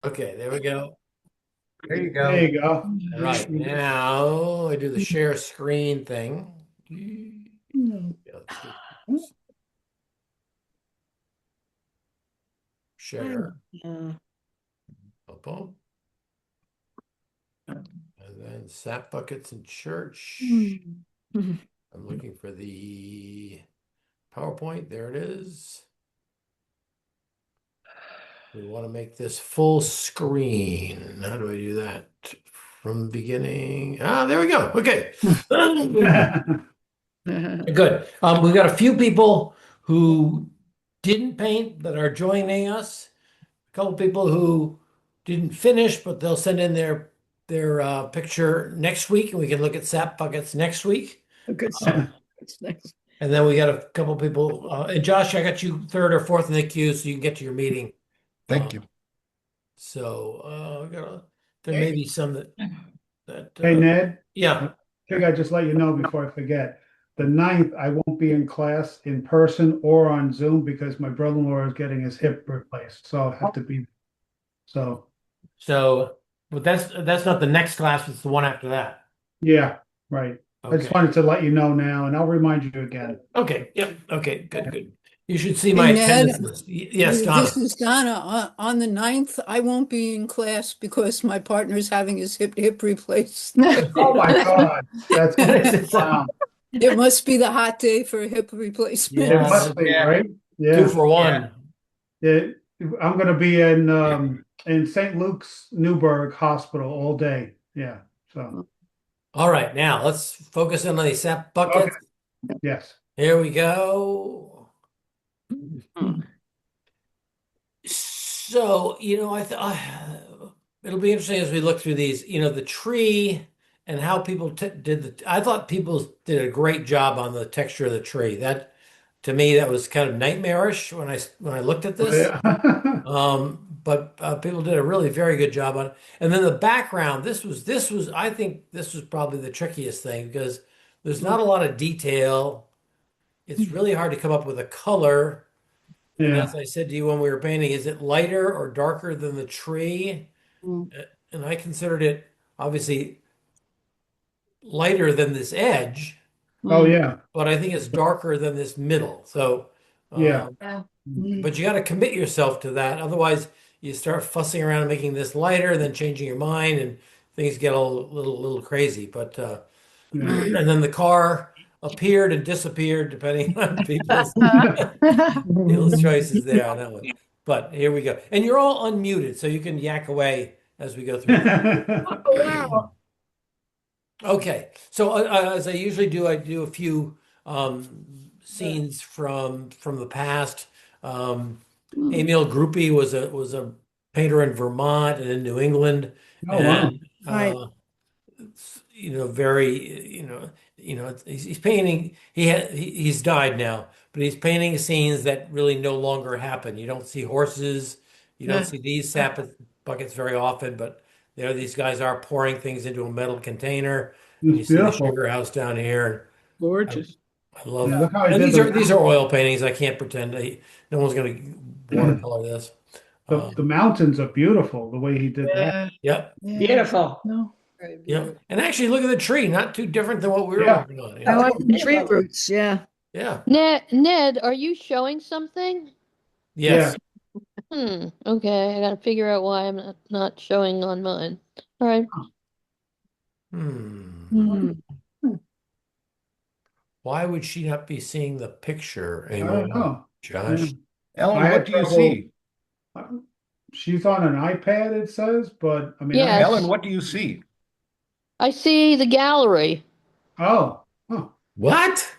Okay, there we go. There you There go. you go. All right, now I do the share screen thing. Yeah, let's do share. Boom, boom. And then Sap Buckets in church. I'm looking for the PowerPoint. There it is. We want to make this full screen. How do I do that? From the beginning. Ah, there we go. Okay. Good. We've got a few people who didn't paint that are joining us. A couple people who didn't finish, but they'll send in their picture next week, and we can look at sap buckets next week. Good Uh, stuff. It's nice. and then we got a couple people. And Josh, I got you third or fourth in the queue, so you can get to your meeting. Thank you. There may be some that Hey, Ned, yeah. I think I just let you know before I forget. The 9th, I won't be in class in person or on Zoom because my brother-in-law is getting his hip replaced, so I'll have to be. So, So, but that's not the next class, it's the one after that. yeah, right. I just Okay. wanted to let you know now, and I'll remind you again. Okay. Yep. Okay. Good. Good. You should see Hey, my Ned, attendance list. Yes, this Donna. is Donna. On the 9th, I won't be in class because my partner's having his hip replaced. Oh my God, that's wow. It must be the hot day for a hip replacement. It Yeah, must be, Yeah. right? two Yeah. for one. It, I'm going to be in St. Luke's Newburgh Hospital all day. Yeah. So, All right, now let's focus in on the sap okay. buckets. Yes. Here we go. So, it'll be interesting as we look through these, the tree and how people did I thought people did a great job on the texture of the tree. That to me, that was kind of nightmarish when I looked at this. Yeah. But people did a really very good job on it. And then the background, this was I think this was probably the trickiest thing because there's not a lot of detail. It's really hard to come up with a color. And as Yeah. I said to you when we were painting, is it lighter or darker than the tree? Mm. And I considered it obviously lighter than this edge, Oh, yeah. but I think it's darker than this middle. So, Yeah. but you got to commit yourself to that. Otherwise, you start fussing around and making this lighter, then changing your mind, and things get a little crazy. But Yeah. and then the car appeared and disappeared depending on people's choices there on that one. But here we go. And you're all unmuted, so you can yak away as we go through this. Okay. So as I usually do, I do a few scenes from the past. Emil Gruppi was a painter in Vermont and in New England, Oh, wow. and Right. very he's painting. He's died now, but he's painting scenes that really no longer happen. You don't see horses, you don't see these sap buckets very often, but there these guys are pouring things into a metal container, and It's you see the beautiful. sugar house down here. I, Gorgeous. I Yeah, love, look how I and did these are oil paintings. I can't pretend no one's going to watercolor this. the mountains are beautiful the way he did that. Yep. Beautiful. No. Yeah. And actually, look at the tree. Not too different than what we were Yeah. working on. I like the tree roots. Yeah. Yeah. Ned, are you showing something? Yeah. Yes. Okay, I gotta figure out why I'm not showing on mine. All right. Hmm. Why would she not be seeing the picture I don't anymore, know. Josh? I Ellen, had what do you trouble. see? She's on an iPad, it says, but I mean, Yes. Ellen, what do you see? I see the gallery. oh, What?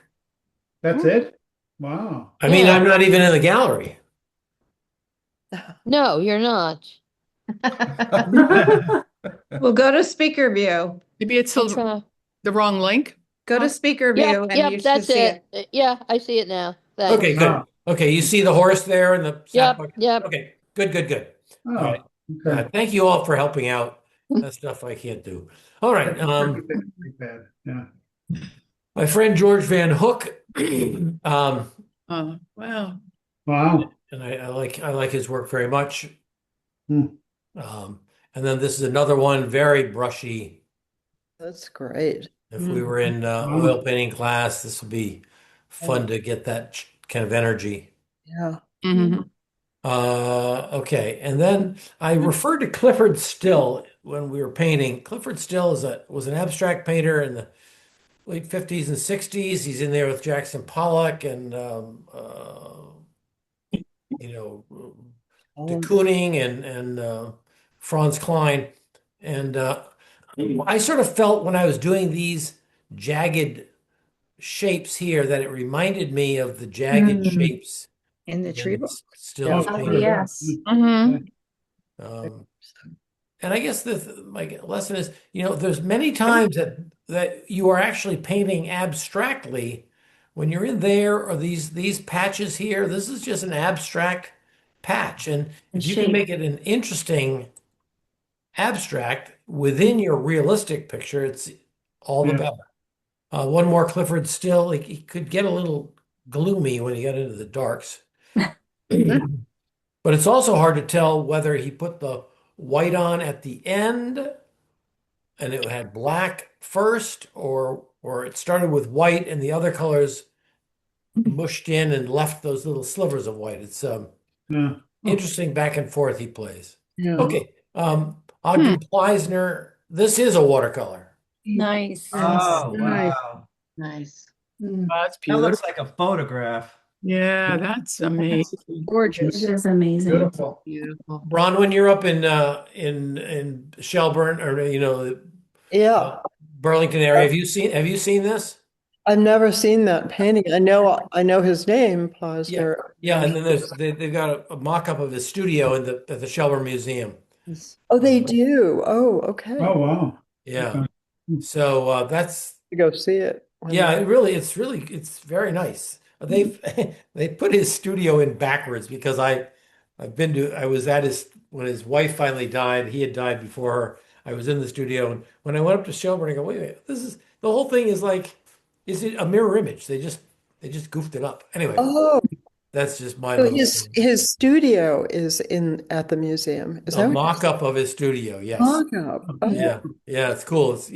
that's it? Wow. I mean, Yeah. I'm not even in the gallery. No, you're not. Well, go to speaker view. Maybe it's I'll try. the wrong link. Go to speaker view Yep, and yep, you should that's see it. it. Yeah, I see it now. Thanks. Okay, good. Okay, you see the horse there and the sap Yep, bucket? yep. Okay, good, good, good. All Oh, right. okay. Thank you all for helping out. That's stuff I can't do. All right. iPad. Yeah. My friend George Van Hook, Wow. Wow. and I like his work very much. Hmm. And then this is another one, very brushy. That's great. If we were in oil painting class, this would be fun to get that kind of energy. Yeah. Mhm. Okay, and then I referred to Clifford Still when we were painting. Clifford Still was an abstract painter in the late 50s and 60s. He's in there with Jackson Pollock and you know de Oh, Kooning and Franz Klein. And I sort of felt when I was doing these jagged shapes here that it reminded me of the jagged shapes In the tree in book. Still's Oh, painting. yes. Mhm. Um, and I guess my lesson is, there's many times that you are actually painting abstractly when you're in there or these patches here. This is just an abstract patch, and if you can make it an interesting abstract within your realistic picture, it's all the Yeah. better. One more Clifford Still, he could get a little gloomy when he got into the darks. But it's also hard to tell whether he put the white on at the end and it had black first, or it started with white and the other colors mushed in and left those little slivers of white. It's Yeah. interesting back and forth he plays. yeah. Okay, Ogden Pleisner, this is a watercolor. Nice. Oh, Nice. wow. Nice. That's That looks beautiful. like a photograph. Yeah, that's amazing. Gorgeous. is amazing. Beautiful. Beautiful. Bronwyn, you're up in Shelburne or Yeah. Burlington area. Have you seen this? I've never seen that painting. I know his name, Posner. Yeah, and then they've got a mock-up of his studio at the Shelburne Museum. Oh, they do. Oh, okay. Oh, wow. Yeah. Okay. So that's To go see it. yeah, it's very nice. They put his studio in backwards because I was at when his wife finally died. He had died before her. I was in the studio, and when I went up to Shelburne, I go, wait a minute, the whole thing is it a mirror image? They just goofed it up. Anyway, Oh, that's just my so little his studio is at the museum. Is a that what mock-up of his studio. Yes. mock-up? Oh, Yeah. Yeah, it's cool. It's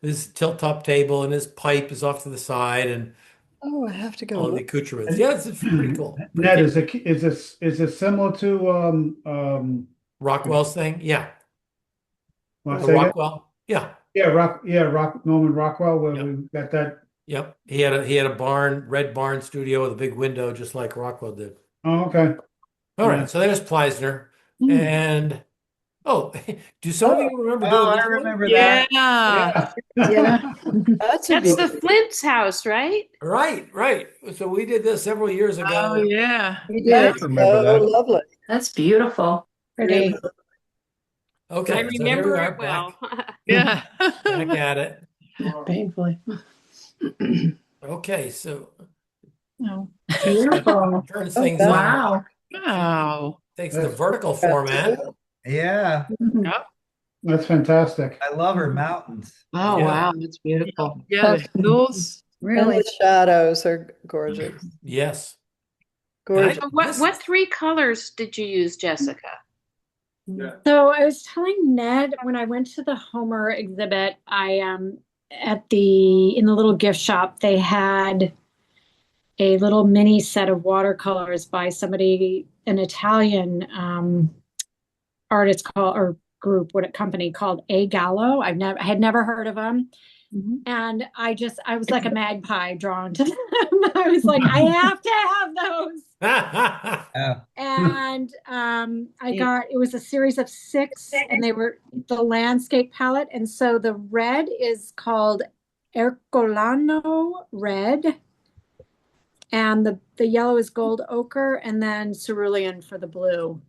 this tilt-top table and his pipe is off to the side and oh, I have to go all the look. accoutrements. Yeah, it's pretty cool. Ned, is it similar to Rockwell's thing? Yeah. want to Or say that? Rockwell. Yeah. Norman Rockwell, where Yep. we got that. Yep. He had a red barn studio with a big window, just like Rockwell did. Oh, okay. All Yeah. right. So there's Pleisner. And do some of you remember doing Oh, I this one? remember that. Yeah. Yeah. That's a That's the beautiful. Flint's house, right? Right, right. So we did this several years ago. Oh, yeah. You Yeah. did. Remember Oh, that. lovely. That's beautiful. Pretty. Okay. I So here remember we are it well. Yeah. back at it. Painfully. Okay. So Oh, turns things Oh, on. Wow. Takes the vertical format. Yeah, Yep. That's fantastic. I love her mountains. Oh, Yeah. wow, that's beautiful. Yeah, the hills. And Really. the shadows are gorgeous. Yes. Gorgeous. What three colors did you use, Jessica? So I was telling Ned when I went to the Homer exhibit, I in the little gift shop, they had a little mini set of watercolors by an Italian artist company called A Gallo. I had never heard of them. And I was like a magpie drawn to them. I was like, I have to have those. Oh, And it was a series of 6, and they were the landscape palette. And so the red is called Ercolano red, and the yellow is gold ochre, and then cerulean for the blue.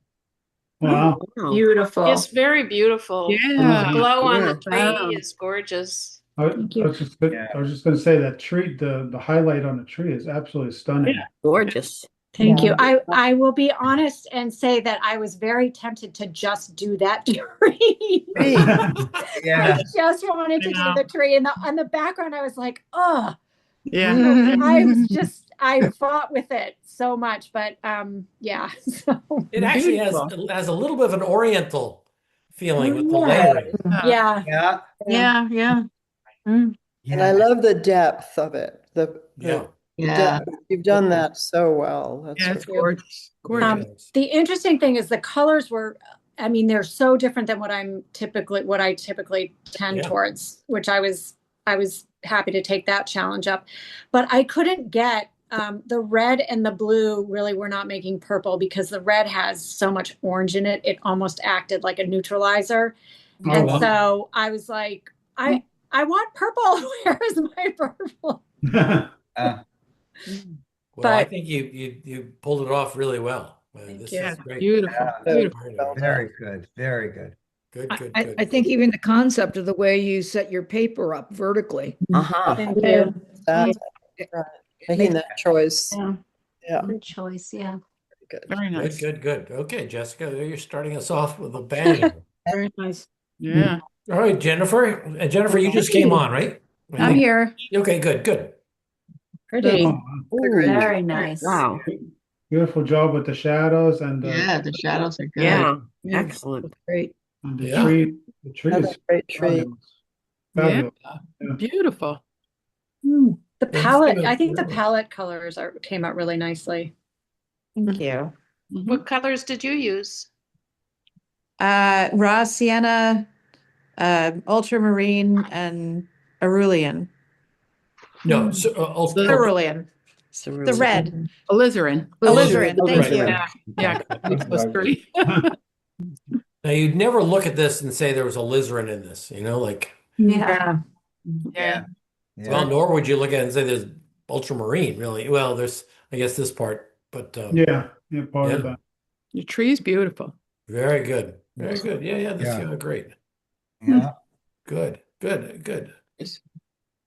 Wow. Beautiful. It's very beautiful. Yeah. The glow on the Wow. tree is gorgeous. Thank you. I was just going to say that tree, the highlight on the tree is absolutely stunning. Gorgeous. Thank you. I will be honest and say that I was very tempted to just do that tree. yeah. I just wanted to do the tree. And on the background, I was like, oh, Yeah. I fought with it so much, but yeah. So It actually beautiful. has a little bit of an oriental feeling with the Yeah. layering. Yeah. Yeah, Yeah, yeah. And I yeah. love the depth of it. Yeah. Depth. You've done that so well. That's Yeah, it's really- gorgeous. Very Gorgeous. nice. The interesting thing is the colors were, I mean, they're so different than what I typically tend Yeah. towards, which I was happy to take that challenge up. But I couldn't get the red and the blue really were not making purple because the red has so much orange in it. It almost acted like a neutralizer. Oh, And wow. so I was like, I want purple. Where is my purple? Uh, Well, I But- think you pulled it off really well. This Yeah, is great. beautiful, Yeah. beautiful. Very Well nice. very good, very good. Good, good, I good. think even the concept of the way you set your paper up vertically. Uh-huh. Thank you. That's right. Making that choice. Yeah. Yeah. Good choice, yeah. Good. Very Good, nice. good, good. Okay, Jessica, you're starting us off with a bang. Very nice. Yeah. All right, Jennifer. Jennifer, you just came on, right? I'm here. Okay, good, good. Pretty. Oh, Very nice. Wow. beautiful job with the shadows and The shadows are good. Yeah. Excellent. Great. and the Yeah. tree. The tree Another is great tree. fabulous. Beautiful. The Thanks, palette, Jennifer. I think the palette colors came out really nicely. Thank you. What colors did you use? Raw sienna, ultramarine, and cerulean. No, so, Cerulean. The red. Alizarin. Alizarin. Thank Right. you. Yeah, yeah. Plus three. Now you'd never look at this and say there was alizarin in this, like, Yeah. Yeah. Yeah. well, nor would you look at it and say there's ultramarine, really. Well, there's, I guess, this part, but Yeah, part of Yeah. that. Your tree is beautiful. very good. Very good. Yeah, this Yeah. is great. Yeah. Good, good, good. Yes.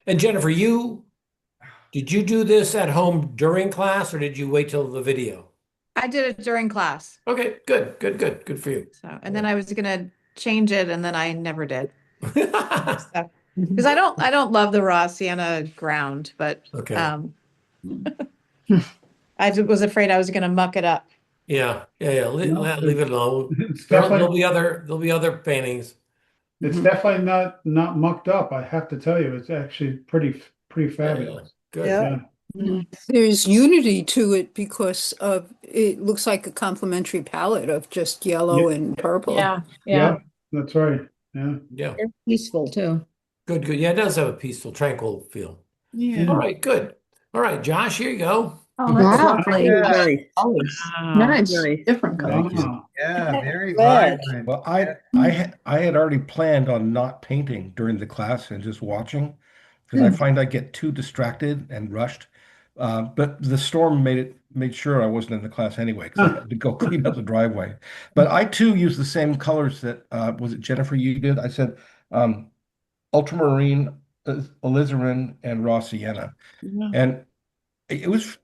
And Jennifer, did you do this at home during class or did you wait till the video? I did it during class. Okay, good, good, good. Good for you. So, and then I was gonna change it, and then I never did. So, because I don't love the raw sienna ground, but Okay. I was afraid I was gonna muck it up. Yeah. Leave it alone. It's There'll definitely, be other paintings. it's definitely not mucked up. I have to tell you, it's actually pretty fabulous. Good. Yeah. There's unity to it because of it looks like a complementary palette of just yellow and purple. Yeah. Yep, that's right. Yeah. Yeah. They're peaceful too. Good, good. Yeah, it does have a peaceful, tranquil feel. Yeah. All right, good. All right, Josh, here you go. Oh, that's Wow. lovely. Yeah. Very Wow. nice. Different color. Thank you. Ah, Yeah, very Red. vibrant. Well, I had already planned on not painting during the class and just watching because I find I get too distracted and rushed. But the storm made sure I wasn't in the class anyway because I had to go clean up the driveway. But I too use the same colors that was it Jennifer you did? I said ultramarine, alizarin, and raw sienna, Yeah. and it was.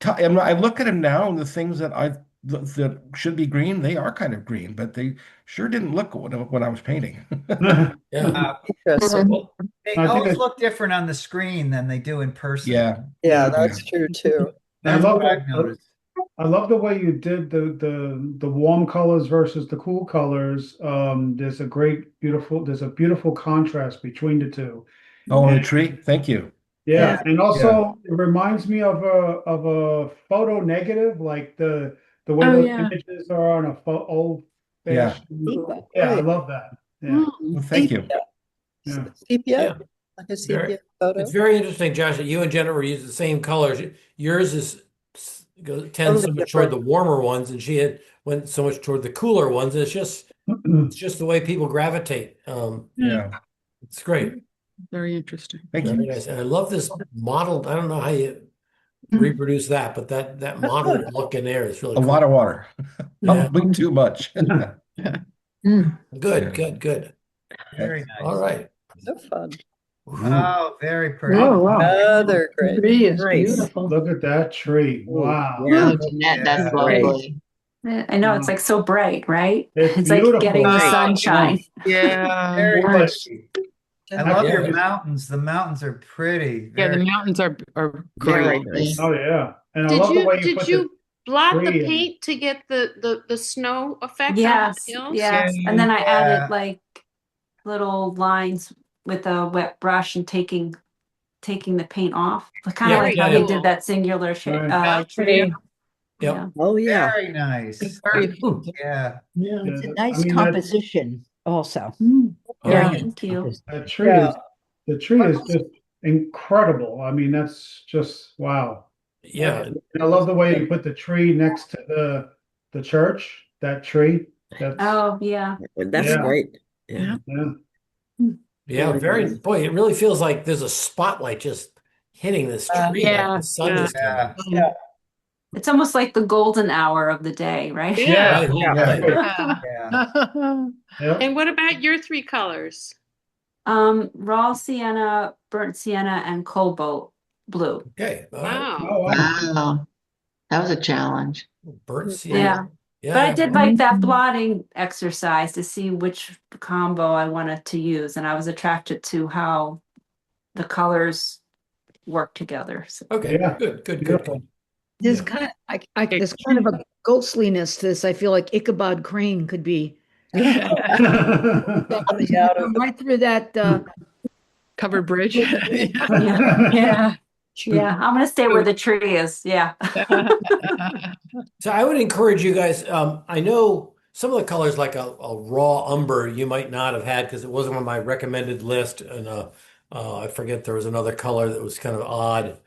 I look at them now, and the things that should be green, they are kind of green, but they sure didn't look when I was painting. Yeah. Interesting. Well, They I think always it- look different on the screen than they do in person. Yeah. Yeah, that's true too. That's I love what I've it. noticed. I love the way you did the warm colors versus the cool colors. There's a beautiful contrast between the two. Oh, and the tree. Thank you. Yeah, and also it reminds me of a photo negative, like the way Oh, those yeah. images are on a old Yeah. fashioned. Yeah, I Right. love that. Yeah, Well, thank you. yeah. Sepia, Yeah. like a sepia Very- photo. It's very interesting, Josh, that you and Jennifer use the same colors. Yours tends so Totally much toward the different. warmer ones, and she went so much toward the cooler ones. It's just the way people gravitate. Yeah. It's great. Very interesting. Thank Very you. nice. And I love this model. I don't know how you reproduce that, but that model look in there is really A cool. lot of water. Yeah. Probably too much. Good, good, good. Very nice. All right. So fun. Oh, very pretty. Oh, wow. Another great. Tree is Great. beautiful. Look at that tree. Wow. Yeah. Yeah. That's lovely. I know it's like so bright, right? It's like beautiful. getting the Right. sunshine. Yeah. Very Nice. pretty. I love Yeah. your mountains. The mountains are pretty. Yeah, the Very- mountains are Very great. nice. Oh yeah, and I love the way you Did put you blot the Tree and- paint to get the snow effect on the Yes, hills? yes. And then I added Yeah. like little lines with a wet brush and taking the paint off. Kind of Yeah, like yeah, how yeah. they did that singular Right. tree. Yep. Yeah. Oh, yeah. Very nice. Very Yeah. Yeah. Yeah, It's a I nice mean, that, composition also. Oh, Yeah, yeah. thank you. that tree Yeah. is, the tree is just incredible. I mean, that's just, wow. Yeah. And I love the way you put the tree next to the church, that tree. That's, Oh, yeah. That's Yeah. great. Yeah. yeah. Yeah, very, boy, it really feels like there's a spotlight just hitting this tree, like Yeah, the sun yeah. just came Yeah. out. Yeah. It's almost like the golden hour of the day, right? Yeah. Right, Yeah. right. Yeah. Yeah. And what about your three colors? Raw sienna, burnt sienna, and cobalt blue. Okay, all right. Wow. Oh, wow. Wow. That was a challenge. Burnt Yeah. sienna. Yeah, But I yeah. did like that blotting exercise to see which combo I wanted to use, and I was attracted to how the colors work together. So, Okay, Yeah. good, good, good, Beautiful. good. There's Yeah. kind of, there's kind of a ghostliness to this. I feel like Ichabod Crane could be Coming out of right through that, Covered bridge. yeah. Yeah. I'm gonna stay where the tree is. Yeah. So I would encourage you guys, I know some of the colors like a raw umber you might not have had because it wasn't on my recommended list. And I forget there was another color that was kind of odd.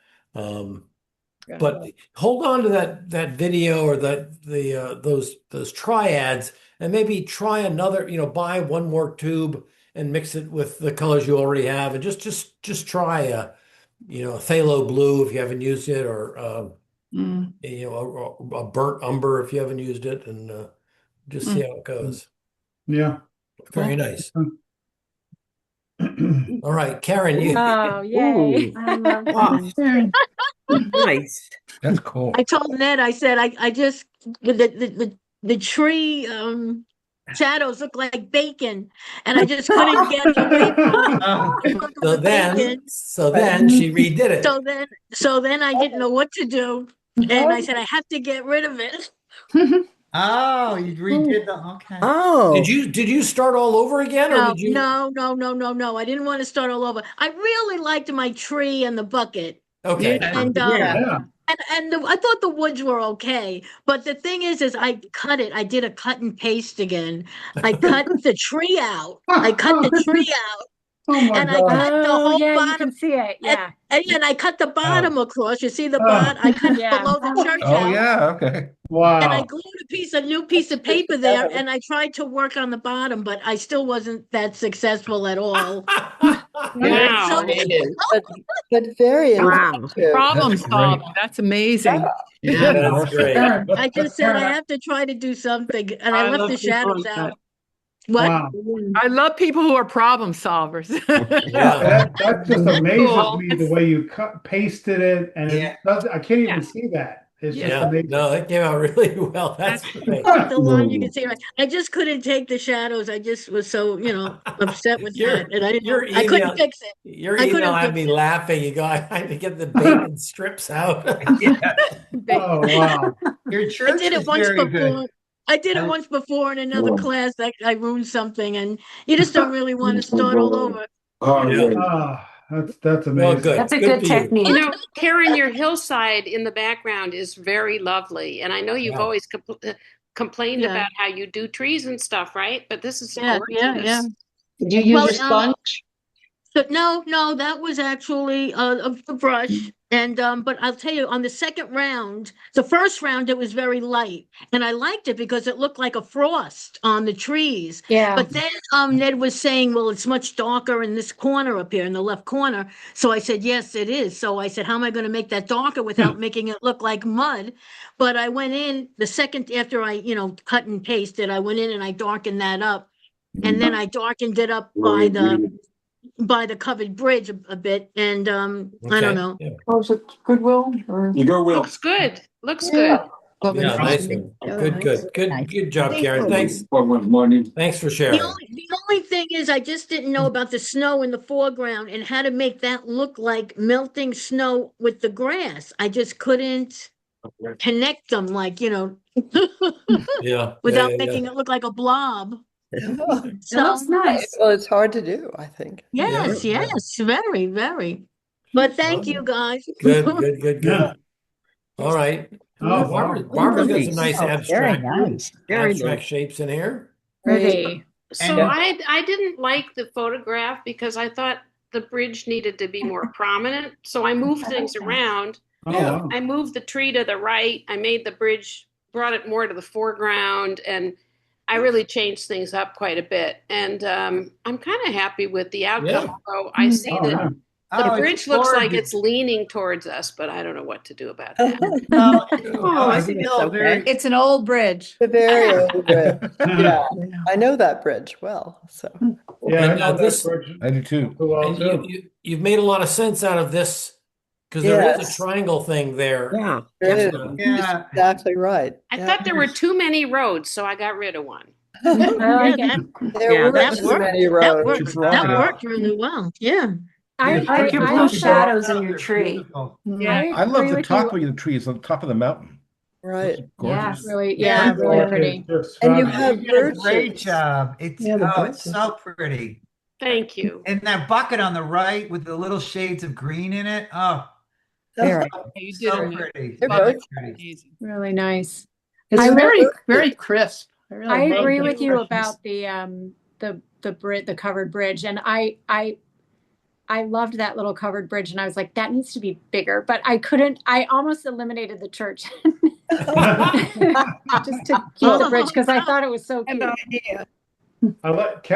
But hold on to that video or those triads and maybe try another, buy one more tube and mix it with the colors you already have and just try a phthalo blue if you haven't used it or a burnt umber if you haven't used it and just see how it goes. Yeah. Very nice. All right, Karen, you. Oh, yay. Nice. That's cool. I told Ned, I said, I just, the tree, shadows look like bacon and I just couldn't get away from So then she redid it. So then I didn't know what to do. And I said, I have to get rid of it. Oh, you redid the, okay. Oh. Did you start all over again or No, did you? no. I didn't want to start all over. I really liked my tree and the bucket. Okay. And Yeah. I thought the woods were okay, but the thing is I cut it. I did a cut and paste again. I cut the tree out. I cut the tree out. Oh my And I God. cut the Oh, whole yeah, you bottom. can see it. Yeah. And I cut the bottom across. You see the bottom? I cut Yeah. below the church Oh, house. yeah. Okay. And I Wow. glued a new piece of paper there, and I tried to work on the bottom, but I still wasn't that successful at all. Wow. but very Wow. inventive. Problem That's great. solved. That's amazing. Yeah. That's great. Karen, I just said I Karen, have to try to do something, and I I left love the people shadows like out. that. What? Wow. I love people who are problem solvers. Yeah. That just amazes Cool. me the way you pasted it, and Yeah. it does, I can't even Yeah. see that. It's just Yeah. amazing. No, that came out really well. That's great. The line you can see. I just couldn't take the shadows. I just was so upset with Your- that, and I your didn't. I couldn't email- fix it. Your I email couldn't had fix me it. laughing. You go, I had to get the bacon strips out. Oh, wow. Your I church did it is once very before. good. I did it once before in another class. I ruined something, and you just don't really want to start all over. Ah, that's amazing. Well, good. That's a Good good for you. technique. Karen, your hillside in the background is very lovely, and I know you've Yeah. always complained Yeah. about how you do trees and stuff, right? But this is Yeah, gorgeous. yeah. Did you use Well, a sponge? So no, that was actually a brush. And but I'll tell you, on the second round, the first round it was very light, and I liked it because it looked like a frost on the trees. Yeah. But then Ned was saying, well, it's much darker in this corner up here in the left corner. So I said, yes, it is. So I said, how am I going to make that darker without making it look like mud? But I went in the second after I, cut and pasted, I went in and I darkened that up. And then I darkened it up by the covered bridge a bit. And I don't know. Yeah, Was it Goodwill or? Looks good. Looks good. yeah, nice one. Good job, Karen. Thanks. Thanks for The sharing. only thing is, I just didn't know about the snow in the foreground and how to make that look like melting snow with the grass. I just couldn't. connect them like, Yeah. without making it look like a blob. It So, looks nice. Well, it's hard to do, I think. yes, Yeah. yes, very, very. But thank you guys. Good, good, good, Yeah. good. All right. Oh, Barbara's got some nice Very nice. Very abstract nice. shapes in here. Pretty. So And- I didn't like the photograph because I thought the bridge needed to be more prominent. So I moved things around. Oh, Yeah. wow. I moved the tree to the right. I made the bridge, brought it more to the foreground, and I really changed things up quite a bit. And I'm kind of happy with the outcome. Yeah. So I see Oh, that yeah. the Oh, it's bridge looks like gorgeous. it's leaning towards us, but I don't know what to do about that. Well, Oh, I think it's still okay. very. It's an old bridge. The very old bridge. Yeah, Yeah. I know that bridge well, so. Yeah, I And, know this- that bridge I do too. well And too. you've made a lot of sense out of this because there is a Yes. triangle thing there. Yeah. It is. Yeah. Yeah. Exactly right. I Yeah. thought there were too many roads, so I got rid of one. I like Yeah, it. There Yeah, were that too worked. many That roads. worked. That That worked really well. Yeah. I I like your I blue also- shadows in your tree. Beautiful. Yeah, I love agree the with top you. of the trees on top of the mountain. Right. Those are gorgeous. Really, Yeah, yeah, really It's pretty. just And you fabulous. have You did a great birches. job. It's Yeah, the oh, it's birches. so pretty. Thank you. And that bucket on the right with the little shades of green in it. Oh, Very. You did so a pretty. They're Very both pretty. amazing. Really nice. It's I very, really- very crisp. I really I love agree the with you freshness. about the covered bridge, and I loved that little covered bridge, and I was like, that needs to be bigger, but I couldn't. I almost eliminated the church just to keep the bridge because I thought it was so Good cute. idea. I like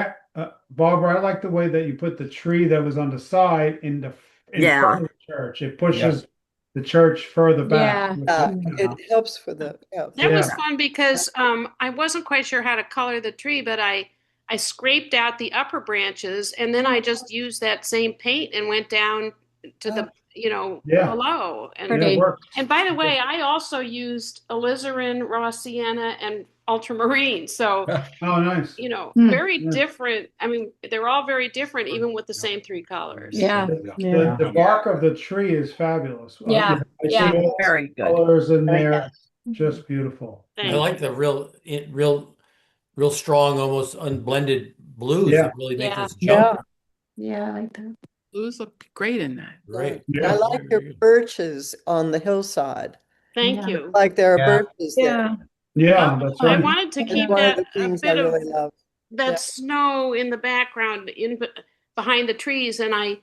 Barbara, I like the way that you put the tree that was on the side in Yeah. front of the church. It pushes the church further back. It helps for the, yeah. That was Yeah. fun because I wasn't quite sure how to color the tree, but I scraped out the upper branches and then I just used that same paint and went down to the Yeah. below. And Yeah, it worked. and by the way, I also used alizarin, raw sienna, and ultramarine. So Oh, nice. very Yeah. different. I mean, they're all very different, even with the same three colors. Yeah. The bark of the tree is fabulous. Yeah, I yeah. see all the Very good. colors in Very there. Just beautiful. Thank I you. like the real strong, almost unblended blues Yeah. that really make Yeah. this jump. Yeah, I like that. Blues look great in that. Right. Yeah. I like your birches on the hillside. Thank Yeah. you. Like there are Yeah. birches there. Yeah, that's I right. wanted to That's keep one of that the a things I bit of really love. that Yeah. snow in the background behind the trees, and I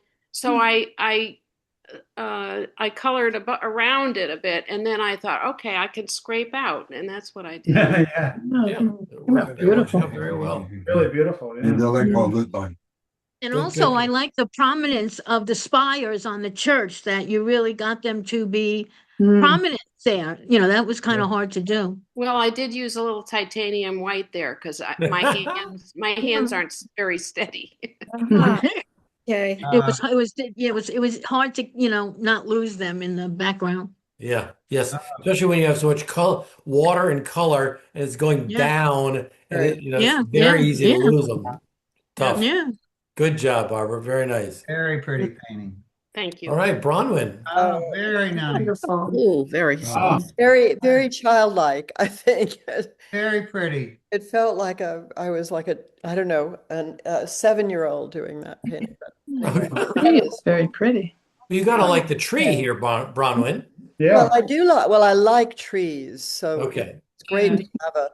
colored around it a bit, and then I thought, okay, I can scrape out, and that's what I did. Yeah, Yeah. It worked out very well. really beautiful. Yeah. And Good, also, good. I like the prominence of the spires on the church, that you really got them to be prominent there. That was kind of hard to do. Well, I did use a little titanium white there because my hands aren't very steady. Okay. It was hard to, not lose them in the background. Yeah. Yes. Especially when you have so much water and color, and it's going Yeah. down, and Right. it's very easy to lose them. Tough. Yeah. Good job, Barbara. Very nice. Very pretty painting. Thank you. All right, Bronwyn. Oh, very nice. Wonderful. Oh, very Wow. soft. Very, very childlike, I think. Very pretty. It felt like I was like I don't know, a 7-year-old doing that painting. It's very pretty. You gotta like the tree here, Bronwyn. Yeah. Well, I do like, I like trees, so Okay. it's great to have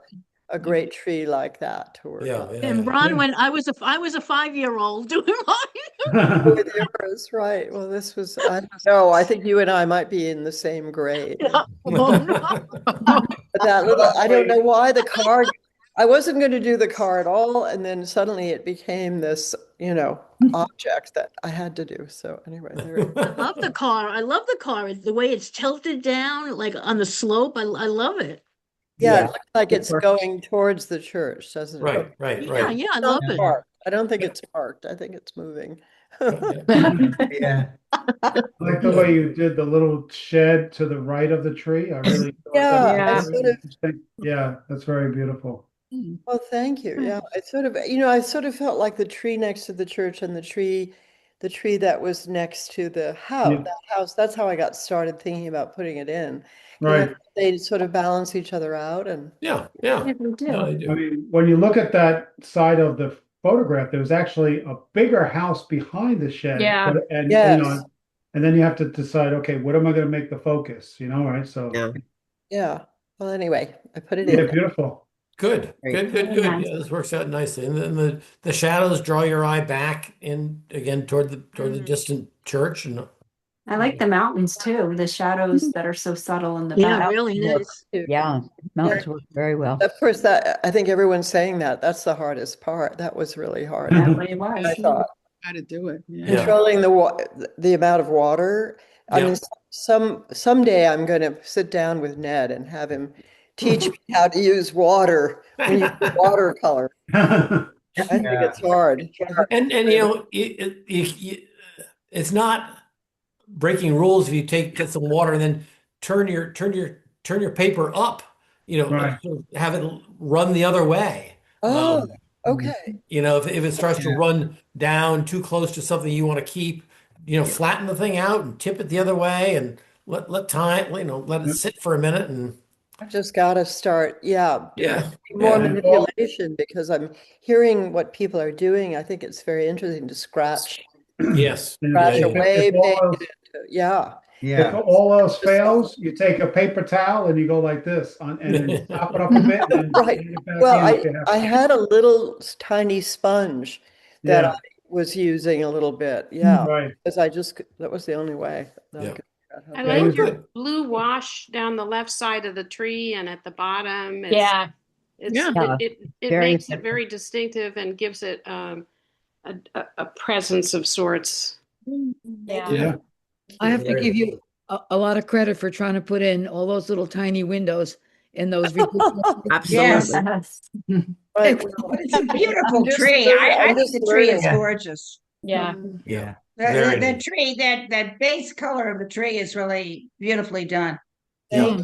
a great tree like that to work Yeah. on. Yeah. And yeah. Bronwyn, I was a 5-year-old doing mine. With yours, right. Well, this was, I don't know, I think you and I might be in the same grade. But that little, I don't know why the car, I wasn't going to do the car at all. And then suddenly it became this, object that I had to do. So anyway, there. I love the car. I love the car. The way it's tilted down, like on the slope. I love it. Yeah, it looks like it's going towards the church, doesn't it? Right. Right. Yeah, Right. yeah, I It's love not it. parked. I don't think it's parked. I think it's moving. Yeah. I like the way you did the little shed to the right of the tree. I really enjoyed Yeah, that. I sort of, Yeah, that's very beautiful. well, thank you. Yeah, I sort of felt like the tree next to the church and the tree the tree that was next to the house. Yeah. That house, that's how I got started thinking about putting it in. 'Cause Right. they sort of balance each other out and Yeah. Yeah, they do. No, I I do. mean, when you look at that side of the photograph, there was actually a bigger house behind the shed. Yeah. And, yes. and then you have to decide, okay, what am I going to make the focus, right? So, Yeah. Yeah. Well, anyway, I put it yeah, in. beautiful. Good, Great. good, good, Very good. nice. Yeah, this works out nicely. And then the shadows draw your eye back in again toward the distant church. And I like the mountains too, the shadows that are so subtle in the Yeah, back. really nice. Yeah. Mountains work very well. Of course, that I think everyone's saying that's the hardest part. That was really hard. That way it I was. thought How to do it. Yeah. controlling the amount of water. I Yeah. mean, someday I'm going to sit down with Ned and have him teach me how to use water when you do watercolor. I think it's hard. and it's not breaking rules if you get some water and then turn your paper up. Right. Sort of have it run the other way. Oh, okay. If it starts to run down too close to something you want to keep, flatten the thing out and tip it the other way and let time, let it sit for a minute and I've just got to start, yeah. more Yeah. manipulation because I'm hearing what people are doing. I think it's very interesting to scratch Yes. a wave. Yeah. If all else fails, you take a paper towel and you go like this and then chop it up a bit. And Right. bring it back Well, in if you have I to. had a little tiny sponge that Yeah. I was using a little bit. Yeah. Right. Because that was the only way that I Yeah. could figure out how I to Yeah, like it your was- blue wash down the left side of the tree and at the bottom. Yeah. It Very makes it very distinctive and gives it a presence of sorts. Yeah. Yeah. I have to give you a lot of credit for trying to put in all those little tiny windows in those ridiculous. Absolutely. Yes. Right. But it's a beautiful just tree. learning- I I'm think just the tree is learning. gorgeous. Yeah. Yeah. The Very tree, that base color of the tree is really beautifully done. Yeah.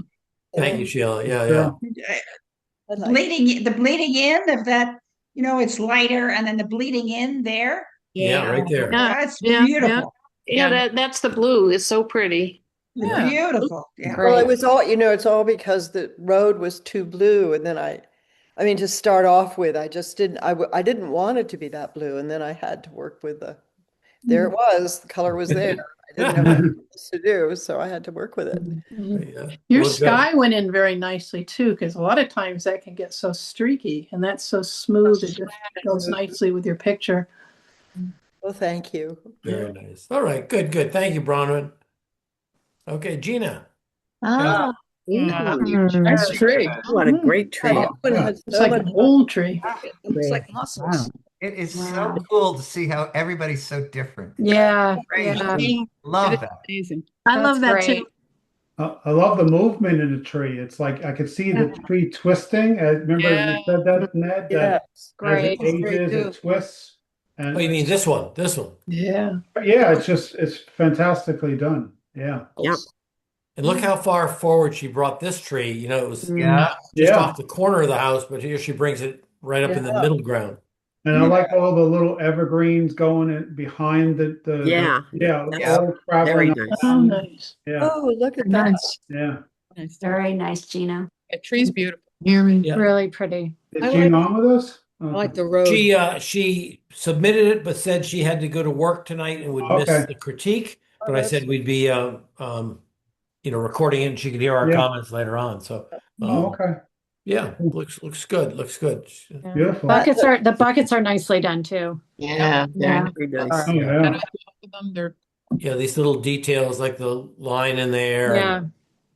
Thank you, Sheila. Yeah, Sure. The bleeding in of that, it's lighter, and then the bleeding in there. Yeah, right there. That's Yeah, beautiful. Yeah, that's the blue. It's so pretty. Yeah. Beautiful. Yeah. Well, it was all, it's all because the road was too blue. And then I mean, to start off with, I just didn't, I didn't want it to be that blue. And then I had to work with there it was, the color was there. I didn't know what else to do, so I had to work with it. Yeah. Your Well, good. sky went in very nicely too, because a lot of times that can get so streaky, and that's so smooth. It just goes nicely with your picture. Well, thank you. Very nice. All right, good, good. Thank you, Bronwyn. Okay, Gina. Ah, Nice tree. What a great tree. Oh, yeah. It's like an old tree. Looks like muscles. It is Wow. so cool to see how everybody's so different. Yeah. Crazy. Yeah. Love that. Amazing. I love that That's too. I love the movement in the tree. It's like I could see the tree twisting. Remember Yeah. you said that, Ned? That Yes. as Great. it ages, it twists. And Oh, you mean this one? This one. Yeah. yeah, it's fantastically done. Yeah. Yep. And look how far forward she brought this tree. It was Yeah. just Yeah. off the corner of the house, but here she brings it right up in the Yeah. middle ground. And I like all the little evergreens going in behind Yeah. That's all traveling very up. nice. Oh, nice. Yeah, Oh, look at that. yeah. Very nice, Gina. That tree's beautiful. Yeah. Really pretty. Is I Jean like- on with us? I like Okay. the road. She submitted it, but said she had to go to work tonight and would miss Okay. the critique. Oh, But I said we'd be recording it and she could hear our Yeah. comments later on. So Oh, okay. yeah, looks good. Looks good. Beautiful. The buckets are nicely done too. Yeah. Yeah. Very nice. Oh, yeah. Both of them, they're Yeah, these little details like the line in there. Yeah. and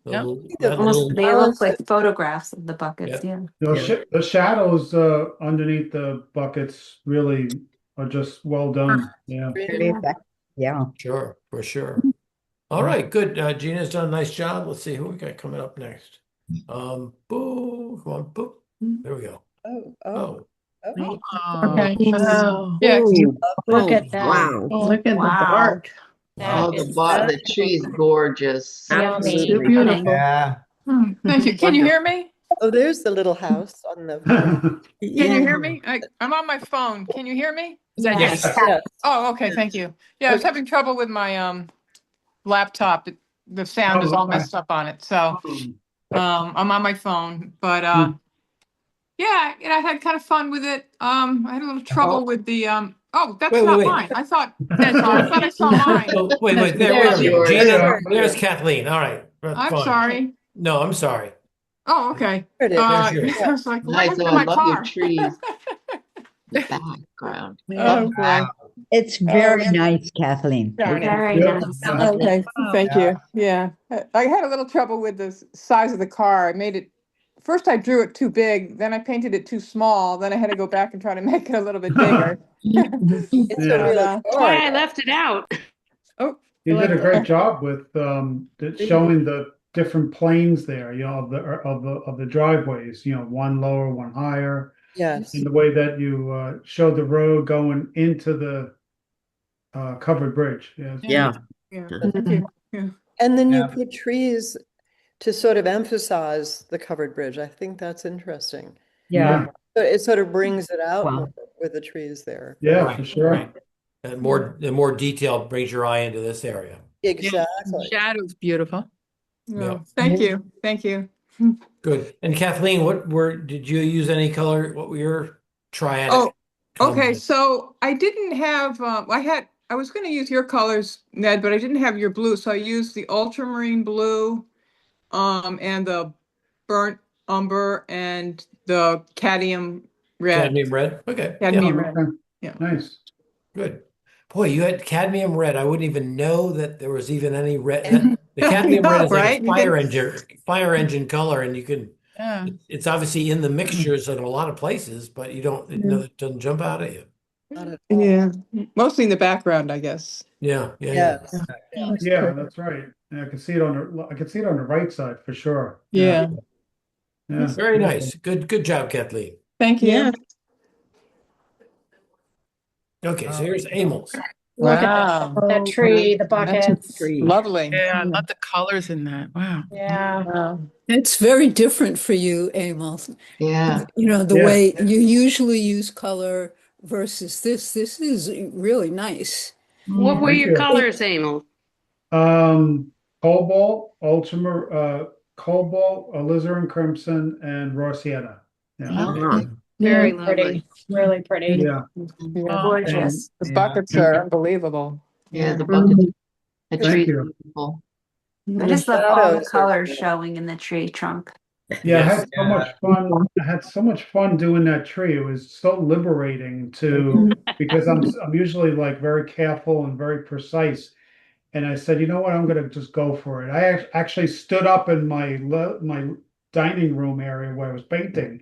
the Yep. little- They that Almost, little- they look like photographs of the buckets. Yeah. The shadows underneath the buckets really are just well done. Yeah. Very effective. Yeah. Sure, for sure. All right, good. Gina's done a nice job. Let's see who we got coming up next. Boo, come on, boo. There we go. Oh, Oh, okay. Wow. Yeah. Look Oh, at that. wow. Look at the Wow. bark. Oh, the tree is gorgeous. Yummy. Absolutely. Beautiful. Yeah. Thank you. Can you hear me? oh, there's the little house on the. Can you hear me? I'm on my phone. Can you hear me? Is that Yes. Yes. Oh, okay, thank you. Yeah, I was having trouble with my laptop. The sound is all messed up on it. So I'm on my phone, but yeah, and I had kind of fun with it. I had a little trouble with the oh, that's Wait, not wait. mine. I thought I saw mine. Oh, wait. There's yours. There's Kathleen. All right. I'm Fine. sorry. No, I'm sorry. Oh, okay. There it is. There's yours. I was like, what Nice. happened Oh, to I my love your car? trees. The background. Oh, boy. It's very nice, Kathleen. Very Yeah. nice. Okay, thank you. Yeah, I had a little trouble with the size of the car. I made it, first I drew it too big, then I painted it too small, then I had to go back and try to make it a little bit bigger. It's a real That's why I left it out. Oh, You did a like great that. job with showing the different planes there, of the driveways, one lower, one higher. Yes. And the way that you showed the road going into the covered bridge. Yeah. Thank you. Yeah. And then you put trees to sort of emphasize the covered bridge. I think that's interesting. Yeah. So it sort of brings it out Wow. more with the trees there. Yeah, Right, for sure. right. And more detail brings your eye into this area. Exactly. Shadow's beautiful. Yeah. Thank you. Thank you. Good. And Kathleen, did you use any color? What were your triadic? Oh, okay. combos? So I didn't have, I was going to use your colors, Ned, but I didn't have your blue. So I used the ultramarine blue, and the burnt umber and the cadmium red. Cadmium red? Okay. Cadmium Yeah. red. Yeah. Nice. Good. Boy, you had cadmium red. I wouldn't even know that there was even any red. The cadmium red is like Right? a You fire engine color, and you can. Yeah. It's obviously in the mixtures in a lot of places, but you don't know it doesn't jump out at you. Yeah. Mostly in the background, I guess. Yeah. Yes. Yeah, that's right. Yeah, I can see it on the right side for sure. Yeah. Yeah. Very nice. Good job, Kathleen. Thank you. Yeah. Okay, so here's Amels. Look Wow. at that tree, the buckets. Lovely. Yeah, I love the colors in that. Wow. Yeah. Wow. It's very different for you, Emil. Yeah. The Yeah. way you usually use color versus this. This is really nice. What were Thank your you. colors, Emil? Cobalt, cobalt, alizarin crimson, and raw sienna. Yeah. Uh-huh. Very Pretty, lovely. really pretty. Yeah. Gorgeous. The buckets are unbelievable. Yeah, the bucket. The Thank tree's you. beautiful. I just love all the Shadows are colors good. showing in the tree trunk. Yeah, I Yes. had so much fun. I had so much fun doing that tree. It was so liberating because I'm usually like very careful and very precise. And I said, you know what, I'm going to just go for it. I actually stood up in my dining room area where I was painting,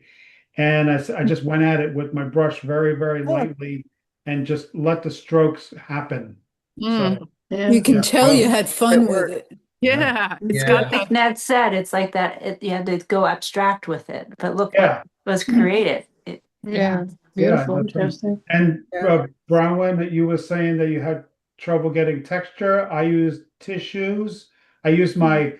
and I just went at it with my brush very, very lightly and just let the strokes happen. So, You can tell you had fun with it. Yeah. It's I got think Ned said it's like that. You had to go abstract with it, but look yeah, what was created. Yeah. yeah, Beautiful. that's right. Interesting. And Yeah. Bronwyn, that you were saying that you had trouble getting texture. I used tissues. I used my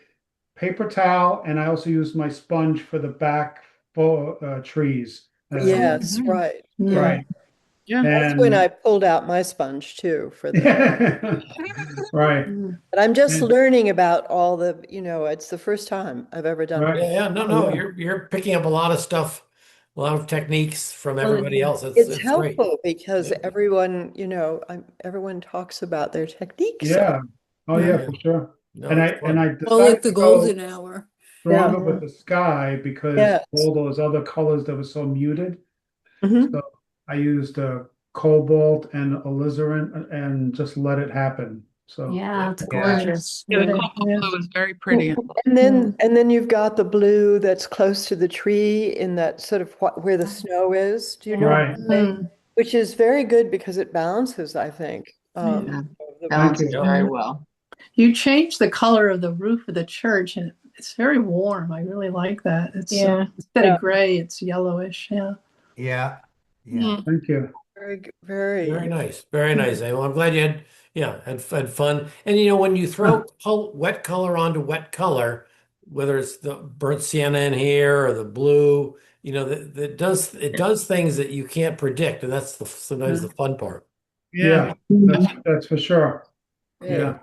paper towel, and I also used my sponge for the back for trees. Yes, right. Yeah. Right. Yeah. That's when I pulled out my sponge too for the. Right. But I'm just And- learning about all the, it's the first time I've ever done Right. it. Yeah. No. You're picking up a lot of stuff, a lot of techniques from everybody else. It's It's great. helpful because Yeah. everyone, everyone talks about their techniques. Yeah. Oh yeah, Yeah. for sure. No, And it's fun. I Well, like decided the to go golden hour. stronger with the sky because Yes. all those other colors that were so muted. Mhm. So I used cobalt and alizarin and just let it happen. So Yeah, it's gorgeous. Yeah, the cobalt blue is very pretty. And then you've got the blue that's close to the tree in that sort of where the snow is. Do you know? Right. what I'm saying? Which is very good because it balances, I think. Yeah. The Balances you. very well. You changed the color of the roof of the church and it's very warm. I really like that. It's instead of gray, it's yellowish. Yeah. Yeah. Thank you. Very, very. Very nice. Very nice. Well, I'm glad you had fun. And when you throw wet color onto wet color, whether it's the burnt sienna in here or the blue, it does things that you can't predict, and that's sometimes the fun part. Yeah, that's for sure. Yeah.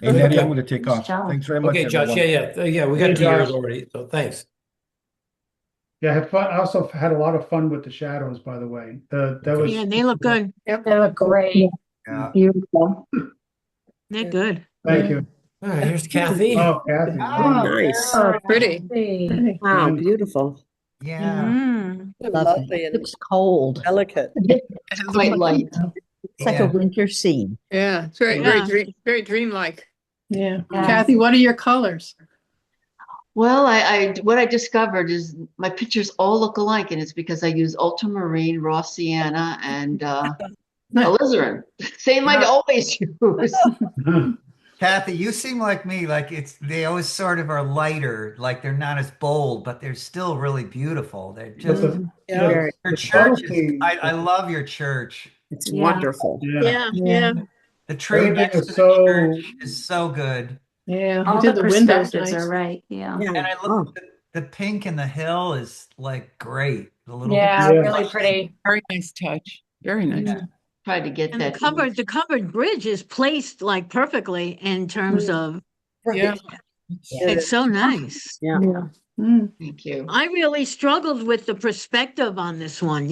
Hey, Natty, I'm Okay. going to take off. Thanks very much, Okay, Josh. everyone. Yeah. We Hey, got to yours Josh. already, so thanks. Yeah, I had fun. I also had a lot of fun with the shadows, by the way. That was Yeah, they look good. Yep, they look great. Yeah. Beautiful. They're good. Thank you. All right, here's Kathy. Oh, Kathy. Oh, nice. Oh, pretty. Pretty. Wow, Yeah. beautiful. Yeah. Mm. Lovely and Looks cold. delicate. Quite light. It's like a winter scene. Yeah, it's very, Yeah. very dreamlike. Yeah. Yeah. Kathy, what are your colors? Well, what I discovered is my pictures all look alike, and it's because I use ultramarine, raw sienna, and alizarin. Same I'd always use. Kathy, you seem like me. Like they always sort of are lighter, like they're not as bold, but they're still really beautiful. They're just Yeah. your church is, I love your church. It's Yeah. wonderful. Yeah. The tree Everything next is to the so church is so good. Yeah, All you did the the windows perspectives nice. are right. Yeah. And I look the pink in the hill is like great. The little Yeah, Yeah. really pretty. Very nice touch. Very nice. Yeah. Tried to get And that. the covered bridge is placed like perfectly in terms of Yeah. it's so nice. Yeah. Thank you. I really struggled with the perspective on this one,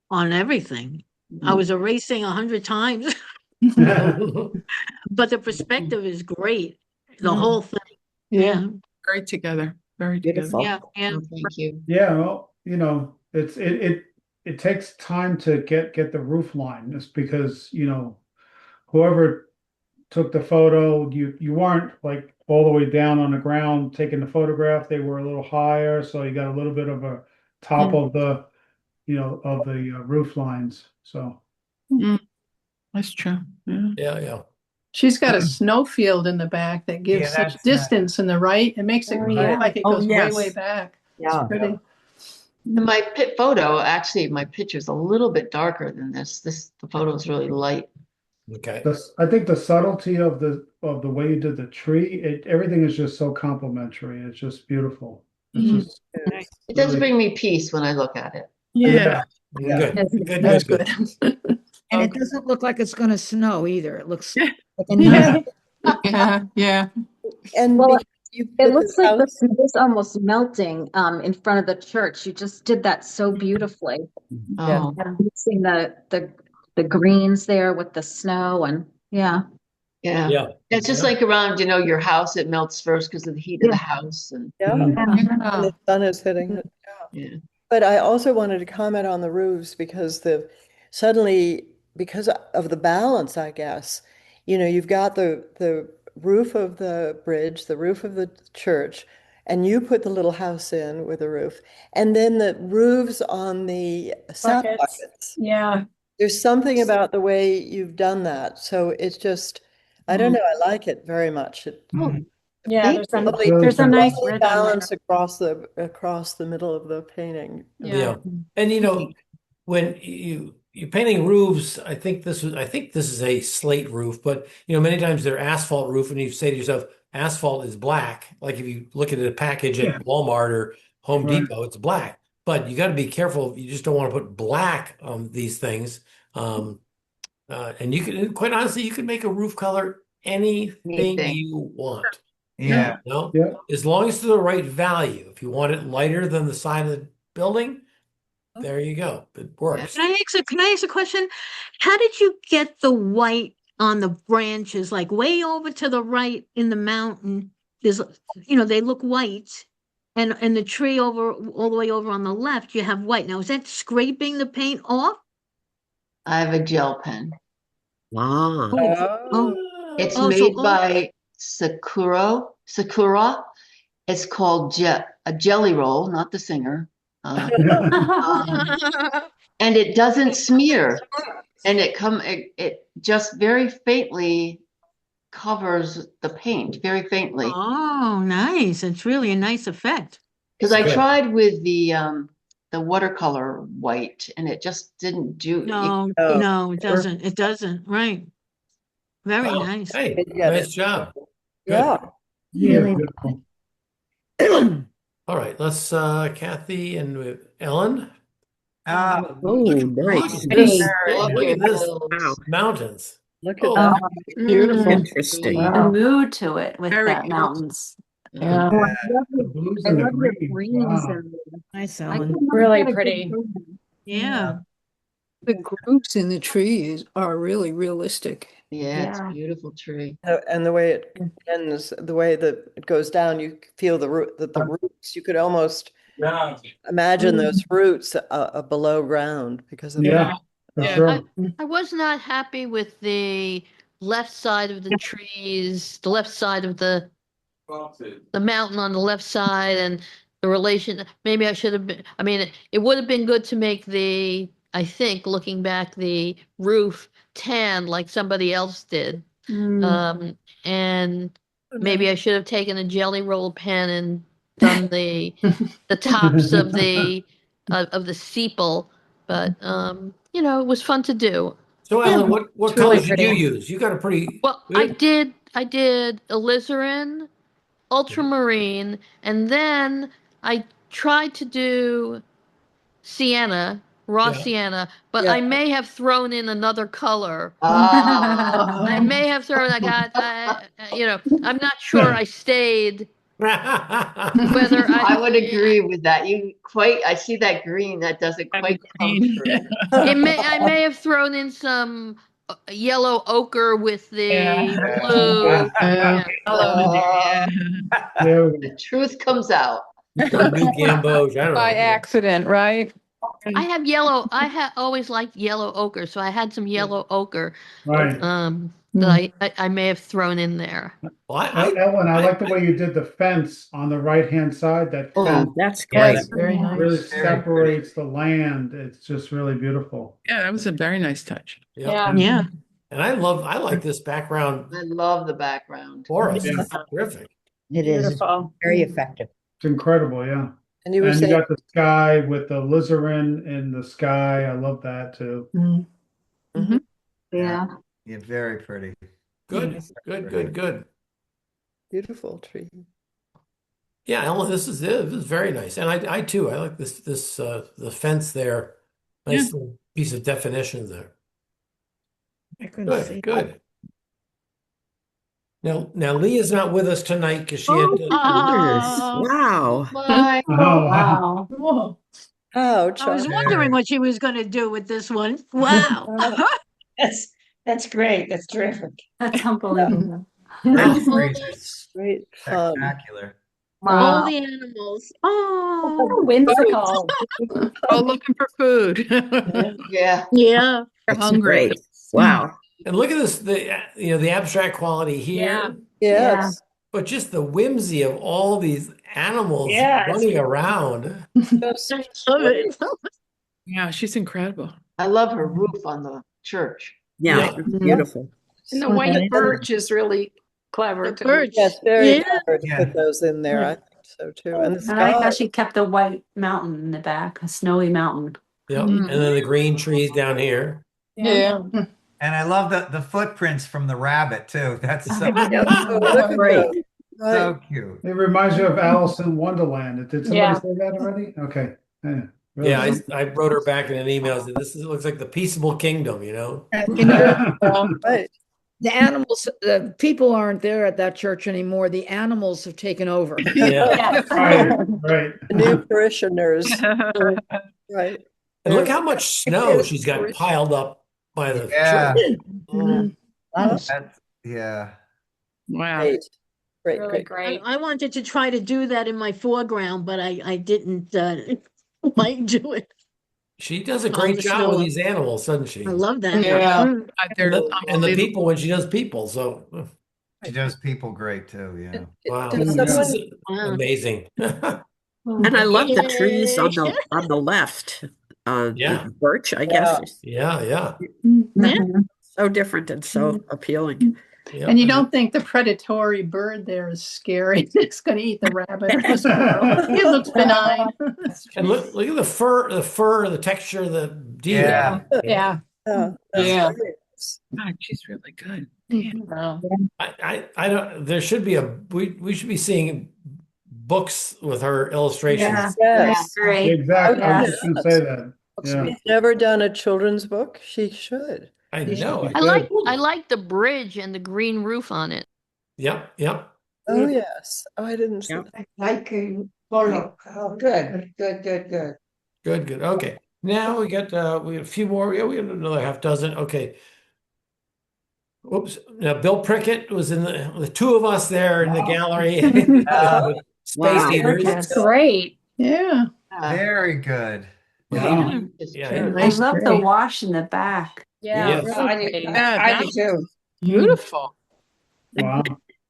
on everything. I was erasing 100 times, but the perspective is great. The whole thing. Yeah. Very together. Very Beautiful. together. Yeah. Thank you. Yeah, well, it takes time to get the roof line. It's because, whoever took the photo, you weren't like all the way down on the ground taking the photograph. They were a little higher, so you got a little bit of a top of the, roof lines. So That's true. Yeah. Yeah. She's got a snowfield in the back that gives such that's distance in the right. It makes it look yeah. like it Oh, goes yes. way back. Yeah. It's pretty. And my photo, actually, my picture's a little bit darker than this. The photo's really light. Okay. I think the subtlety of the way you did the tree, everything is just so complimentary. It's just beautiful. It's just It does really- bring me peace when I look at it. Yeah. Yeah. Good. That's good. And it doesn't look like it's going to snow either. It looks like a Yeah. nice. Yeah. And Well, because you It put looks the like the house- snow is almost melting in front of the church. You just did that so beautifully. Oh, Mixing the greens there with the snow and yeah. yeah. Yeah. It's just like around, your house, it melts first because of the heat of the house. And Yeah, Mm. and Yeah. the sun is hitting it. yeah. But I also wanted to comment on the roofs because suddenly, because of the balance, I guess, you've got the roof of the bridge, the roof of the church, and you put the little house in with a roof, and then the roofs on the sap buckets. Yeah. There's something about the way you've done that. So it's just, I don't know, I like it very much. Yeah, Thank there's a nice Lovely rhythm balance there. across the middle of the painting. Yeah. And when you're painting roofs, I think this is a slate roof, but many times they're asphalt roof, and you say to yourself, asphalt is black. Like if you look at a package at Walmart or Home Right. Depot, it's black. But you got to be careful. You just don't want to put black on these things. And you can, quite honestly, you can make a roof color anything Anything. you want. Yeah. Yeah. As long as it's the right value. If you want it lighter than the side of the building, there you go. It works. Can I ask a question? How did you get the white on the branches, like way over to the right in the mountain? There's, they look white, and the tree all the way over on the left, you have white. Now, is that scraping the paint off? I have a gel pen. Wow. It's Oh, made by Sakura. It's called a jelly roll, not the singer. And it doesn't smear. And it just very faintly covers the paint, very faintly. Oh, nice. It's really a nice effect. Because I Good. tried with the watercolor white, and it just didn't do. No, it doesn't. It doesn't. Right. Very Wow. nice. Hey, Yeah, nice job. Good. Yeah. Yeah, Really beautiful. All right, let's Kathy and Ellen. Oh, Look nice. at this. Look Look at at this. those. Mountains. Look at Oh, that. Beautiful. Interesting. The mood to it with Very that beautiful. mountains. Yeah. Oh, I love the blues and the greens. Wow. Nice, I Ellen. could not Really get a good pretty. photo. Yeah. The groups in the trees are really realistic. Yeah, it's a Yeah. beautiful tree. And the way it ends, the way that it goes down, you feel the roots. You could almost imagine those roots below ground because of Yeah, for Yeah. sure. I was not happy with the left side of the trees, the left side of the mountain on the left side, and the relation. Maybe I should have been, I mean, it would have been good to make I think, looking back, the roof tan like somebody else did. And maybe I should have taken a Jelly Roll pen and done the tops of the steeple, but it was fun to do. so Ellen, what It's really colors did you pretty. use? You got a pretty Well, good. I did alizarin, ultramarine, and then I tried to do sienna, raw Yeah. sienna, but Yeah. I may have thrown in another color. Ah. I may have thrown, I'm not sure I stayed whether I would agree with that. I see that green that doesn't quite come through. I may have thrown in some yellow ochre with the blue. Oh, There we the truth comes out. Or new gamboge. I don't By know. accident, right? I always liked yellow ochre, so I had some yellow ochre Right. that I may have thrown in there. Well, Ellen, I like the way you did the fence on the right-hand side. That Oh, fence that's Yeah, great. that's very really nice. separates the land. It's just really beautiful. Yeah, that was a very nice touch. Yep. Yeah. And I like this background I love the background. forest. Yeah. It's terrific. It is Beautiful. very effective. It's incredible, yeah. And you were And you saying, got the sky with the alizarin in the sky. I love that too. Yeah. Yeah, very pretty. Good, good. beautiful tree. Yeah, Ellen, this is very nice. And I too, I like this the fence there. Nice little piece of definition there. I couldn't see. Good. Now Leah's not with us tonight because she had to. Wow. My Oh, wow. Whoa. Oh, I was Charlie. wondering what she was going to do with this one. Wow. That's great. That's terrific. That's unbelievable. That's Great fun. Spectacular. All the animals. Oh, Whimsical. Oh, looking for food. Yeah. yeah. They're hungry. Great. Wow. And look at this, the abstract quality here, Yes. but just the whimsy of all these animals Yes. running around. Just I love it. Yeah, she's incredible. I love her roof on the church. Yeah, Yeah. it's beautiful. And the white birch is really clever The too. birch. Yes, very Yeah. clever to Yeah. put those in there. I think so too. And the I like how sky. she kept the white mountain in the back, a snowy mountain. Yep. And then the green trees down here. Yeah. And I love the footprints from the rabbit too. That's so, Oh, look at Great. those. Right. so cute. It reminds you of Alice in Wonderland. Did somebody Yeah. say that already? Okay. Yeah, really Yeah, good. I wrote her back in an email. Said, looks like the peaceable kingdom, you know? Right. The animals, the people aren't there at that church anymore. The animals have taken over. Yeah. Right, right. The new parishioners. Right. And look how much snow she's got piled up by the Yeah. church. That's, yeah. Wow. Great. Great, Really great. great. I wanted to try to do that in my foreground, but I didn't like do it. She does a All great the job snow with up. these animals, doesn't she? I love that. Yeah. Mm. They're And the unbelievable. people when she does people. So She does people great too, yeah. wow, Does this someone- is amazing. And I love the trees on the left. Yeah. The birch, I guess. Yeah. Yeah. So different and so appealing. Yep. And you don't think the predatory bird there is scary? It's going to eat the rabbit or the squirrel. It looks benign. And look at the fur, the texture of the deer. Yeah. Yeah. Yeah. Yeah. Great. God, she's really good. Wow. I don't. There should be we should be seeing books with her illustrations. Yes. Great. Exactly. I was Yes. just gonna say that. Yeah. She's never done a children's book. She should. I She know. should. I like the bridge and the green roof on it. Yep, yep. Oh, yes. Oh, I didn't see that. Like a photo. Oh, good, good, good, good. Good, good. Okay. Now we got a few more. Yeah, we got another half dozen. Okay. Oops. Now Bill Prickett was in the two of us there in the gallery. Space Eaters. That's great. Yeah. Very good. Yeah. I Nice love the tree. wash in the back. Yeah, Yes. I do too. Beautiful. Wow.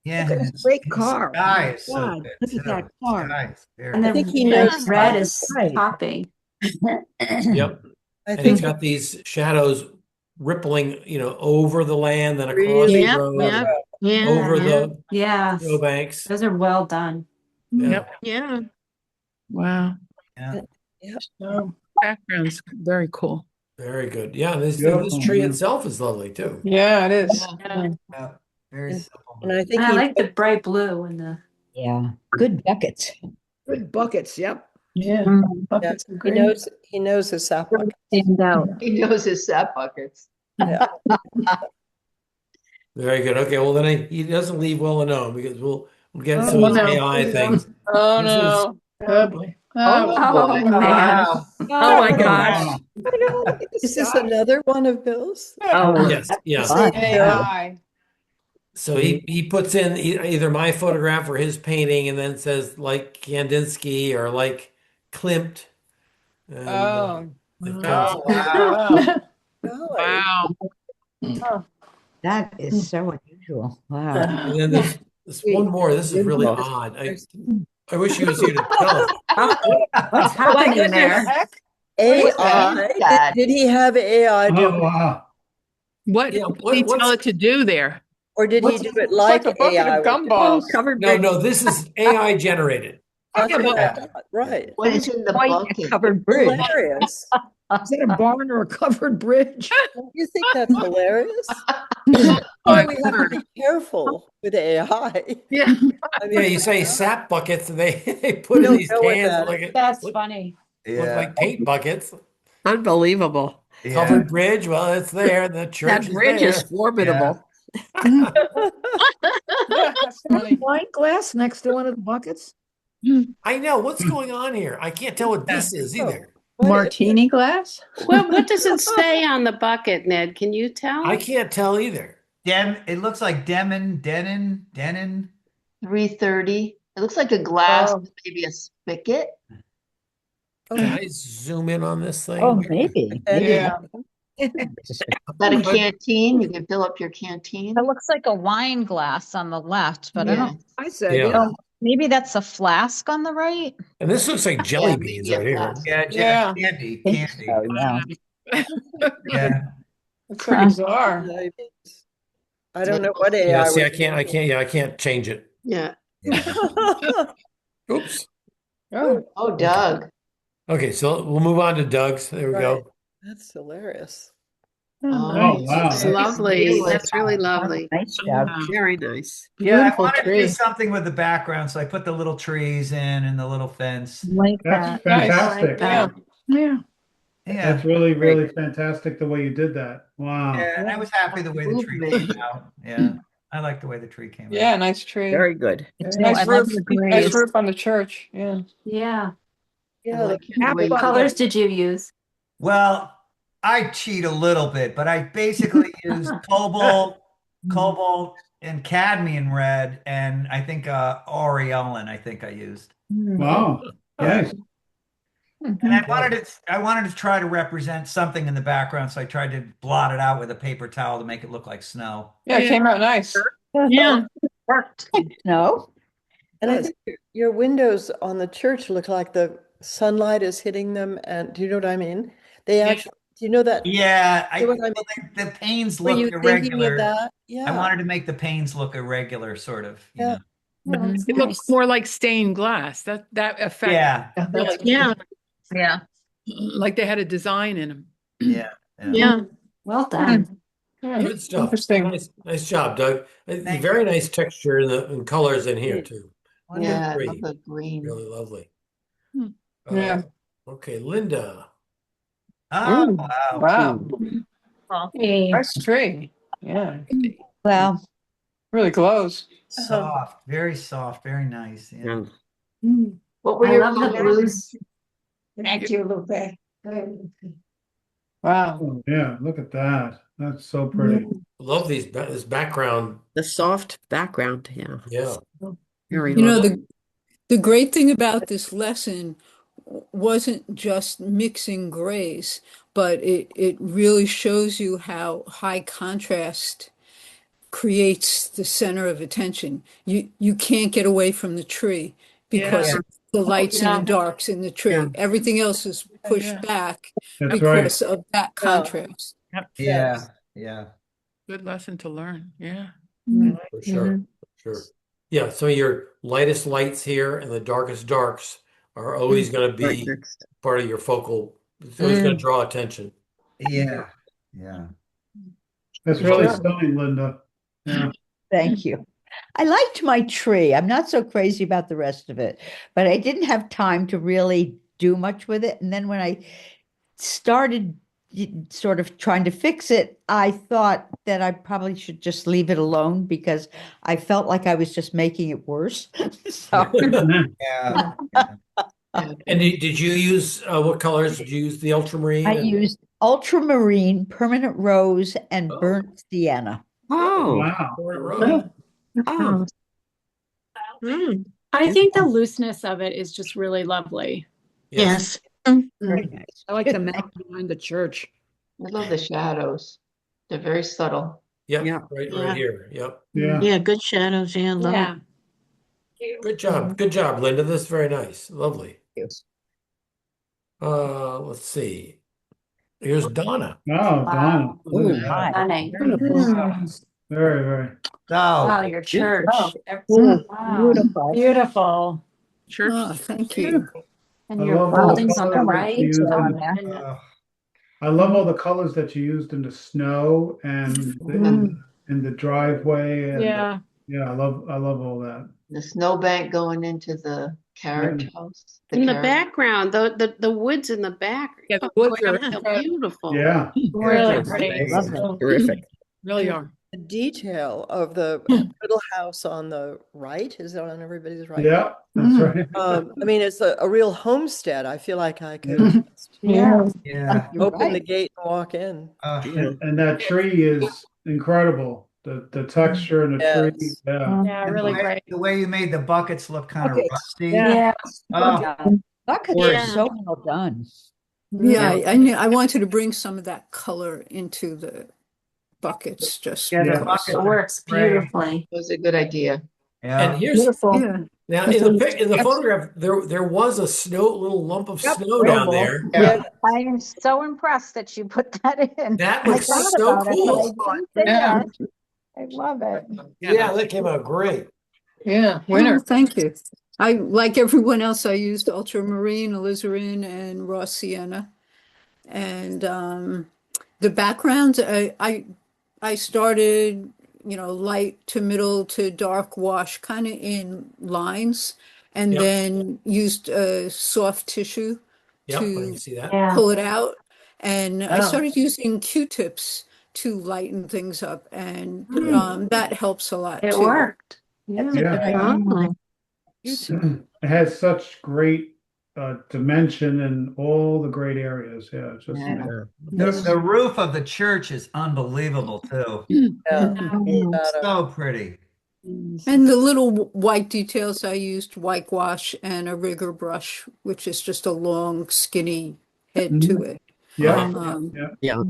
Yeah. Look at this great car. Sky is so God, good look at too. that car. Sky is very And I the think he red knows. red is Right. popping. Yep. I And think it's got these shadows rippling, over the land and across Really the yeah, road, yeah, yeah, over yeah. the Yes. snowbanks. Those are well done. Yeah. Yeah. Wow. yeah. So background's very cool. Very good. Yeah, this Beautiful, tree yeah. itself is lovely too. Yeah, it is. Yeah. Yeah. Very And- simple. and I think And I he like the bright blue and the Yeah, good buckets. Good buckets, yep. Yeah. Mm. Buckets are he great. knows his sap bucket. Stand out. He knows his sap buckets. Yeah. Very good. Okay, well then he doesn't leave well alone because we'll get Oh, some of his no. AI things. Oh This is- no. Oh, boy. Oh, oh boy. man. Wow. Oh my Oh, gosh. wow. Is this another one of Bill's? Oh, Yes, yeah. Same Bill? AI. So he puts in either my photograph or his painting and then says like Kandinsky or like Klimt. And, Oh. it Oh, comes. wow. Golly. Wow. that is so unusual. Wow. And then there's one more. This is really odd. I wish he was here to tell us. What's happening there? AI? Dad. Did he have AI do Oh, it? wow. What Yeah, did he tell it to do there? Or did he do it like Like a bucket AI of would do? gumballs. Covered No, bridge. no, this is AI generated. That's Yeah, what but- I thought. Right. What is in the Quite a bucket? covered bridge. Hilarious. Is that a barn or a covered bridge? Don't you think that's hilarious? That's why we have to be careful with AI. Yeah. I Yeah, mean, you say sap buckets, and they put in don't these know what cans that like That's look funny. like paint buckets. Unbelievable. Covered bridge, well, it's there. The church That is bridge is there. formidable. That's funny. Wine glass next to one of the buckets? I know what's going on here. I can't tell what this is either. Martini glass? Well, what does it say on the bucket, Ned? Can you tell? I can't tell either. It looks like Denon. 330. It looks like a glass, Oh. maybe a spigot. Can I zoom in on this thing? Oh, maybe. Yeah. Is that a canteen? You can fill up your canteen. It looks like a wine glass on the left, but I Yeah. don't. I said, Yeah. yeah. Maybe that's a flask on the right. And this looks like jelly beans maybe a right here. glass. Yeah, Yeah. candy. Oh, yeah. Yeah. That's so bizarre. I don't know what AI Yeah, see, would I can't change it. Yeah. Oops. Oh, Doug. Okay, so we'll move on to Doug's. There we go. That's hilarious. Oh, wow. It's lovely. That's really lovely. Nice job. Very nice. Yeah, I Beautiful wanted to tree. do something with the background, so I put the little trees in and the little fence. Like That's that. fantastic. Yeah. Yeah. Yeah. That's really, really fantastic the way you did that. Wow. Yeah, and I was happy the way the tree came out. Yeah. I like the way the tree came out. Yeah, nice tree. Very good. Nice roof. Nice roof on the church. Yeah. Yeah. Yeah, What colors did you use? Well, I cheat a little bit, but I basically use cobalt, and cadmium red, and I think aureolin. I think I used. Wow. Yes. And I wanted to try to represent something in the background, so I tried to blot it out with a paper towel to make it look like snow. Yeah, it came out nice. Yeah. No. And I think your windows on the church look like the sunlight is hitting them. And do you know what I mean? They actually, do you know that? Yeah, See what I mean? the panes Were look you thinking irregular. of that? Yeah. I wanted to make the panes look irregular, sort of. You Yeah. know? It looks more like stained glass. That effect. Yeah. Really. Yeah. Yeah. Like they had a design in them. Yeah. Yeah. Well done. Good stuff. Interesting. Nice job, Doug. Very nice texture and colors in here too. Yeah, I love Green. the green. Really lovely. Yeah. Okay, Linda. Oh, Ooh. wow. Wow. Hey. Nice tree. Yeah. Well, Really glows. Soft, very soft, very nice. Yeah. What were I your love the colors? blues. Thank you, Lupe. Wow. Oh, yeah, look at that. That's so pretty. Love this background. the soft background. Yeah. Yeah. Very You know, lovely. the great thing about this lesson wasn't just mixing grays, but it really shows you how high contrast creates the center of attention. You can't get away from the tree because Yeah. of the lights and Yeah. the darks in the tree. Yeah. Everything else is pushed Yeah. back That's right. because of that contrast. Yep. Yeah. Yeah. Good lesson to learn. Yeah. For sure. Sure. Yeah, some of your lightest lights here and the darkest darks are always going to Right be next. part of your focal. It's always going to draw attention. Yeah. Yeah. That's For really sure. stunning, Linda. Yeah. Thank you. I liked my tree. I'm not so crazy about the rest of it, but I didn't have time to really do much with it. And then when I started sort of trying to fix it, I thought that I probably should just leave it alone because I felt like I was just making it worse. So Yeah. And did you use what colors did you use? The ultramarine? I And, used ultramarine, permanent rose, and Oh. burnt sienna. Oh. Wow. Burnt rose. Oh. I think the looseness of it is just really lovely. Yes. Very nice. I like the map behind the church. I love the shadows. They're very subtle. Yep. Yeah. Right Yeah. here. Yep. Yeah. Yeah, good shadows. Yeah, love Yeah. Good job. Good job, Linda. This is very nice. Lovely. Let's see. Here's Donna. Oh, Donna. Oh, Look at that. my. Stunning. Very, very. Wow, So your church. Oh, Wow. beautiful. Beautiful. Church. Oh, thank you. I And your love all the buildings on the colors that right. you used on in, the- I love all the colors that you used in the snow and in the driveway. And Yeah. yeah, I love all that. the snowbank going into the carriage house. In the carriage- background, the woods in the back. Yeah, the woods are Beautiful. Yeah. Really Yes, pretty. they- Lovely. Terrific. really are. The detail of the little house on the right, is it on everybody's right? Yeah, that's right. I mean, it's a real homestead. I feel like I could just Yeah. Yeah. You're open the right. gate and walk in. And that tree is incredible. The texture and the tree. Yes. Yeah. Yeah, And really the way, great. the way you made the buckets look kind of Buckets. rusty. Yeah. Oh, Buckets Yeah. are so well done. Yeah, I wanted to bring some of that color into the buckets just yeah, the Yeah. buckets It are works great. beautifully. It was a good idea. And Yeah. here's Beautiful. yeah. now in the photograph there was a little lump of snow down there. Yeah. I am so impressed that you put that in. That I looks thought so about it, but cool. I didn't say Yeah. that. I love it. Yeah, that came out great. Yeah. Oh, Winner. thank you. I, like everyone else, I used ultramarine, alizarin, and raw sienna. And the backgrounds, I started, light to middle to dark wash, kind of in lines, and Yep. then used soft tissue Yep, I to can see that. Yeah. pull it out. And I Wow. started using Q-tips to lighten things up, and that helps a lot It too. worked. That's a Yeah. good idea. It has such great dimension in all the great areas. Yeah, it's just Yeah. The roof of the church is unbelievable too. Yeah. So pretty. And the little white details, I used whitewash and a rigger brush, which is just a long, skinny head to it. yeah. Um, Yeah.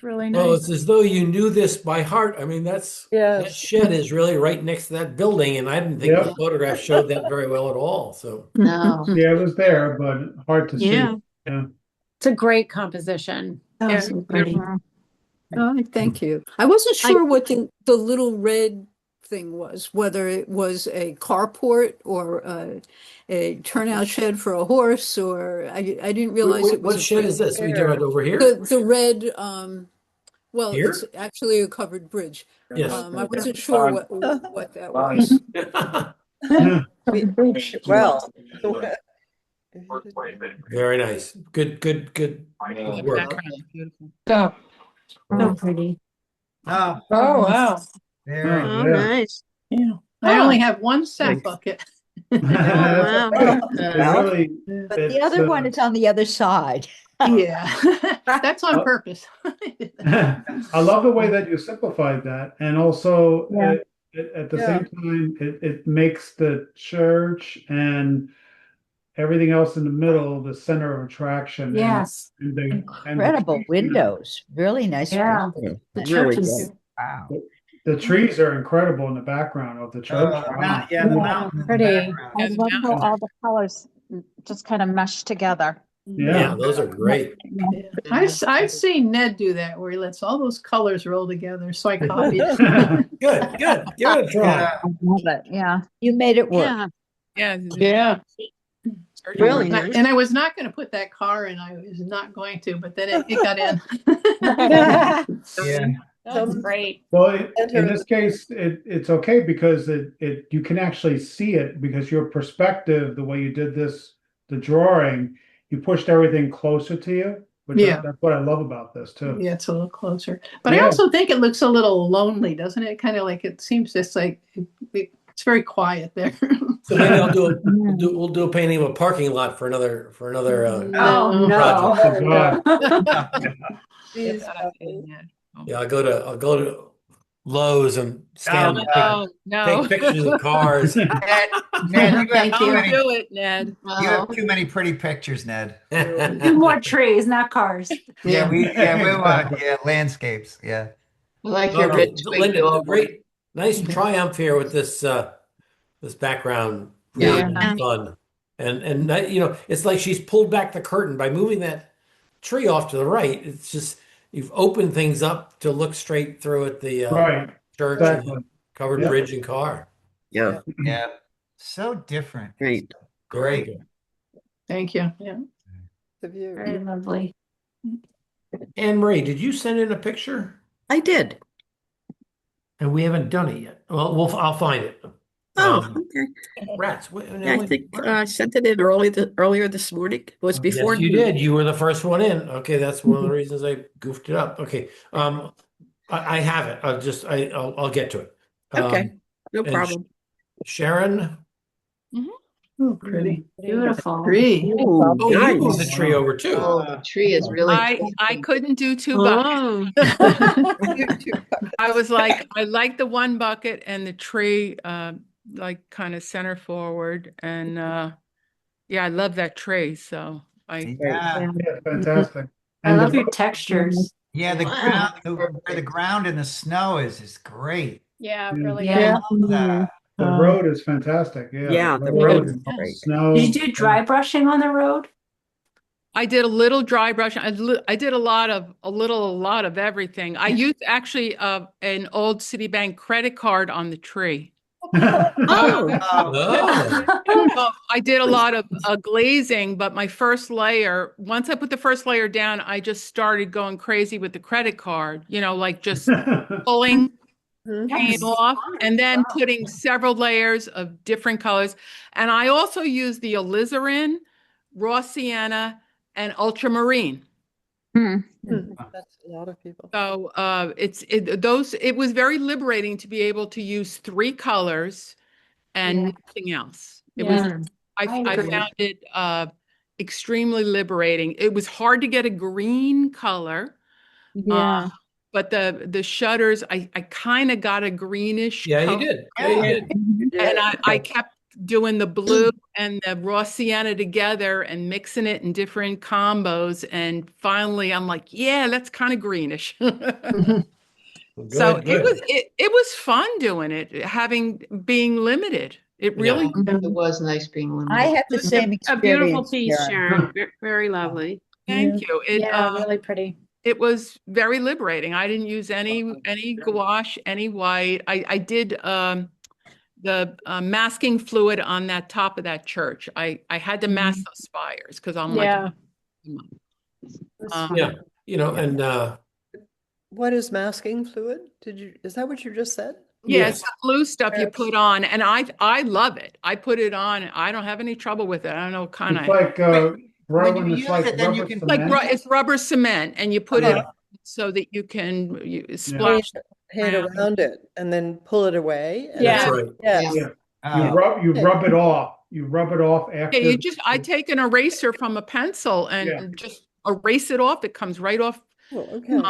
Really Well, nice. it's as though you knew this by heart. I mean, that Yes. shed is really right next to that building, and I didn't think Yep. the photograph showed that very well at all. So No. Yeah, it was there, but hard to see. Yeah. Yeah. It's a great composition. That was pretty. oh, thank you. I wasn't sure what the little red thing was, whether it was a carport or a turnout shed for a horse, or I didn't realize it was what a shed bridge. is this? We do it over here? The red, well, Here? it's actually a covered bridge. Yes. I wasn't sure what that was. Well. Very nice. Good The work. background is beautiful. So, So pretty. Oh, oh, wow. very Oh, good. nice. Yeah. I only have one sap bucket. That's okay. It Well, really, but the it's, other one is on the other side. Yeah, that's on purpose. I love the way that you simplified that, and also Yeah. at the Yeah. same time, it makes the church and everything else in the middle the center of attraction. Yes. And Incredible windows, really nice Yeah. windows. The That's church really is good. Wow. the trees are incredible in the background of the church. Oh, Wow. yeah, the Yeah, mountain in the pretty. background. I Yeah, the love how mountain. all the colors just kind of mesh together. Yeah. Yeah, those are great. Yeah. I've seen Ned do that where he lets all those colors roll together. So I copied. Good. Give it a try. Yeah. I love it. Yeah. You made it work. Yeah. Yeah. Really And nice. and I was not going to put that car in. I was not going to, but then it got in. Yeah. That's great. Well, in this case, it's okay because you can actually see it because your perspective, the way you did this, the drawing, you pushed everything closer to you, which Yeah. that's what I love about this too. Yeah, it's a little closer. But I Yeah. also think it looks a little lonely, doesn't it? Kind of like it seems just like it's very quiet there. So maybe we'll do a painting of a parking lot for another Oh, no. project. Oh, God. Yeah, I'll go to Lowe's and scan them, Oh, no. take pictures of cars. Ned, you have Thank too you. many, Do it, Ned. you have too many pretty pictures, Ned. Do more trees, not cars. Yeah, we want landscapes. Yeah. I like your Okay, red twig Linda, dog. great, nice triumph here with this this background. Really fun, and it's like she's pulled back the curtain by moving that tree off to the right. It's just you've opened things up to look straight through at the Right. church Exactly. and covered Yep. bridge and car. Yeah. Yeah. So different. Great. Very good. Thank you. Yeah. The view. Very lovely. Anne Marie, did you send in a picture? I did. And we haven't done it yet. Well, I'll find it. Oh, okay. Rats. Yeah, I think I sent it in earlier this morning. It was before Yes, you noon. did. You were the first one in. Okay, that's one of the reasons I goofed it up. Okay, I have it. I'll get to it. Okay, no and problem. Sharon. Oh, pretty. Beautiful. Tree. Oh, you nice. moved the tree over too. Oh, the tree is really. I couldn't do two buckets. I was like, I like the one bucket and the tree, like kind of center forward. And yeah, I love that tree. So Yeah. Yeah, fantastic. I love your textures. Yeah, the ground, where the ground in the snow is great. Yeah, really Yeah. I love that. The road is fantastic. Yeah. Yeah, the the road road is is great. snow. Did you do dry brushing on the road? I did a little dry brushing. I did a lot of everything. I used actually an old Citibank credit card on the tree. Oh, Well, I did a lot of glazing, but my first layer, once I put the first layer down, I just started going crazy with the credit card, like just pulling paint off and then putting several layers of different colors. And I also used the alizarin, raw sienna, and ultramarine. That's a lot of people. So it was very liberating to be able to use three colors and nothing else. It was I agree. found it extremely liberating. It was hard to get a green color. Yeah. But the shutters, I kind of got a greenish Yeah, you color. did. Yeah, you did. And I kept doing the blue and the raw sienna together and mixing it in different combos. And finally, I'm like, yeah, that's kind of greenish. So it was fun doing it, being limited. It really It was nice being limited. I had the same A beautiful experience, piece, Sharon. Sharon. Very lovely. Thank you. Really pretty. It was very liberating. I didn't use any gouache, any white. I did the masking fluid on that top of that church. I had to mask those spires because I'm like, yeah, and What is masking fluid? Is that what you just said? Yeah, Yes. it's the blue stuff you put on, and I love it. I put it on. I don't have any trouble with it. I don't know kind It's of like, when Rowan, you it's use like it, then you rubber can cement. it's rubber cement, and you put it Yeah. on so that you can Paint, splash paint around. around it and then pull it away. And That's Yeah. right. yes. Yeah. Oh. You rub it off. You rub it off Yeah, after. you just I take an eraser from a pencil and just erase it off. It comes right off. Oh, okay.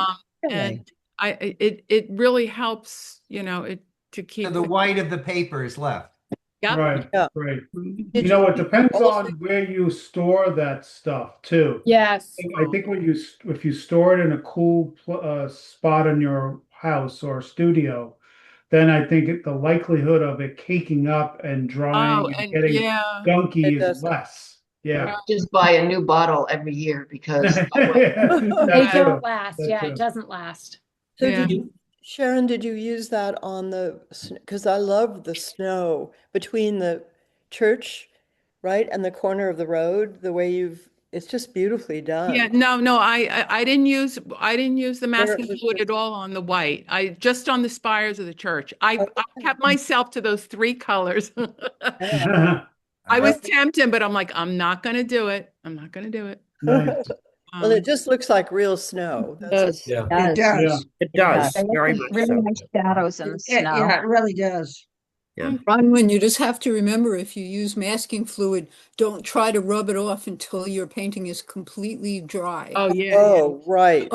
And it really helps, it to keep So the white of the paper is left. Yep. Right, Yeah. right. Did You know, you it depends also- on where you store that stuff too. Yes. I think if you store it in a cool spot in your house or studio, then I think the likelihood of it caking up and drying and and getting yeah. gunky It is doesn't. less. Yeah. Just buy a new bottle every year because They That too. don't last. That Yeah, too. it doesn't last. So Yeah. Sharon, did you use that on because I love the snow between the church, right, and the corner of the road, the way it's just beautifully done. Yeah, no, I didn't use the masking was fluid at all on the white. I just on the spires of the church. I kept myself to those three colors. I was tempted, but I'm like, I'm not gonna do it. I'm not gonna do it. Nice. Well, it just looks like real snow. It does. Yeah. It does. It does. They Very make much really so. nice shadows in the snow. Yeah, it really does. Yeah. Bronwyn, you just have to remember if you use masking fluid, don't try to rub it off until your painting is completely dry. Oh yeah. Oh, right.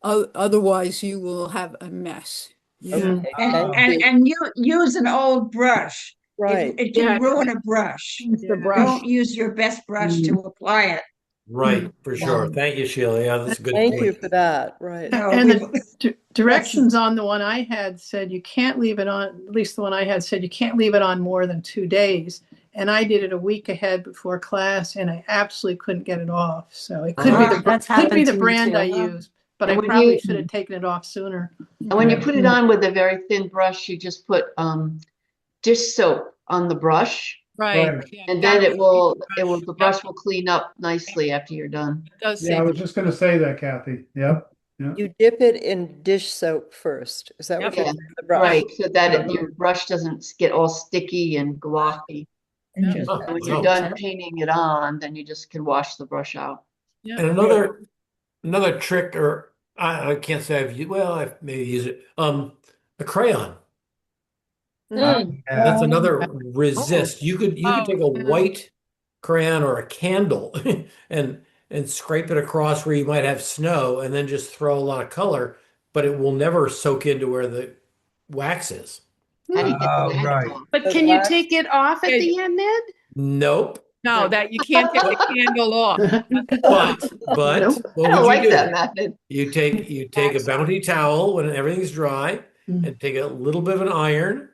Otherwise, you will have a mess. Yeah. Okay. And you use an old brush. Right. It can ruin a brush. The brush. Don't use your best brush to apply it. Right, for sure. Thank you, Sheila. Yeah, that's a good Thank point. you for that. Right. No, And the directions on the one I had said you can't leave it on, at least the one I had said you can't leave it on more than 2 days. And I did it a week ahead before class and I absolutely couldn't get it off. So it could be That's could be happened the to me brand too. I used, but And I when probably you- should have taken it off sooner. And when you put it on with a very thin brush, you just put dish soap on the brush, Right. Right. Yeah. and then the brush will clean up nicely after you're done. It does Yeah, I save was just gonna say that, Kathy. Yep. Yeah. You dip it in dish soap first. Is that what you Yeah, do with the brush? right, so that your brush doesn't get all sticky and glossy. Interesting. Oh, And when you're wow. done painting it on, then you just can wash the brush out. Yeah. And another trick, or I can't say I've used, well, I've maybe used it. A crayon. That's another resist. You could take a white crayon or a candle and scrape it across where you might have snow and then just throw a lot of color, but it will never soak into where the wax is. How do you get the Oh, wax right. off? But can you take it off at the end, Ned? Nope. No, that you can't take the candle off. But what I would don't you like do? that method. You take a bounty towel when everything's dry and take a little bit of an iron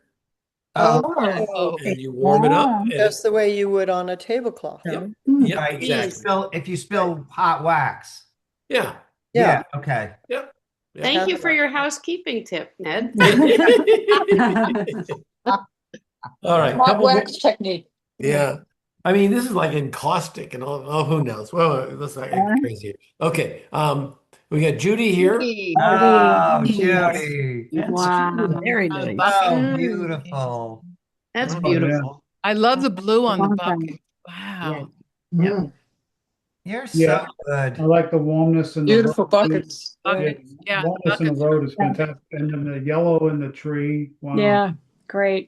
Oh, and you warm it up. And just the way you would on a tablecloth. Yep. Right, Yep. Exactly. if you spill hot wax. Yeah. Yeah. Okay. Yep. Yeah. Thank you for your housekeeping tip, Ned. All right. Hot Couple more. wax technique. Yeah. I mean, this is like encaustic and all. Oh, who knows? Well, let's not get crazy. Okay. We got Judy here. Judy. Oh, Judy. Wow. Very nice. Oh, beautiful. That's Oh, beautiful. I love the blue on the Love bucket. Wow. Yeah. You're Yeah. so good. I like the warmness and Beautiful the road. buckets. Buckets. Yeah. Warmness in the Buckets. road is fantastic. And then the yellow in the tree. Wow. Yeah, great.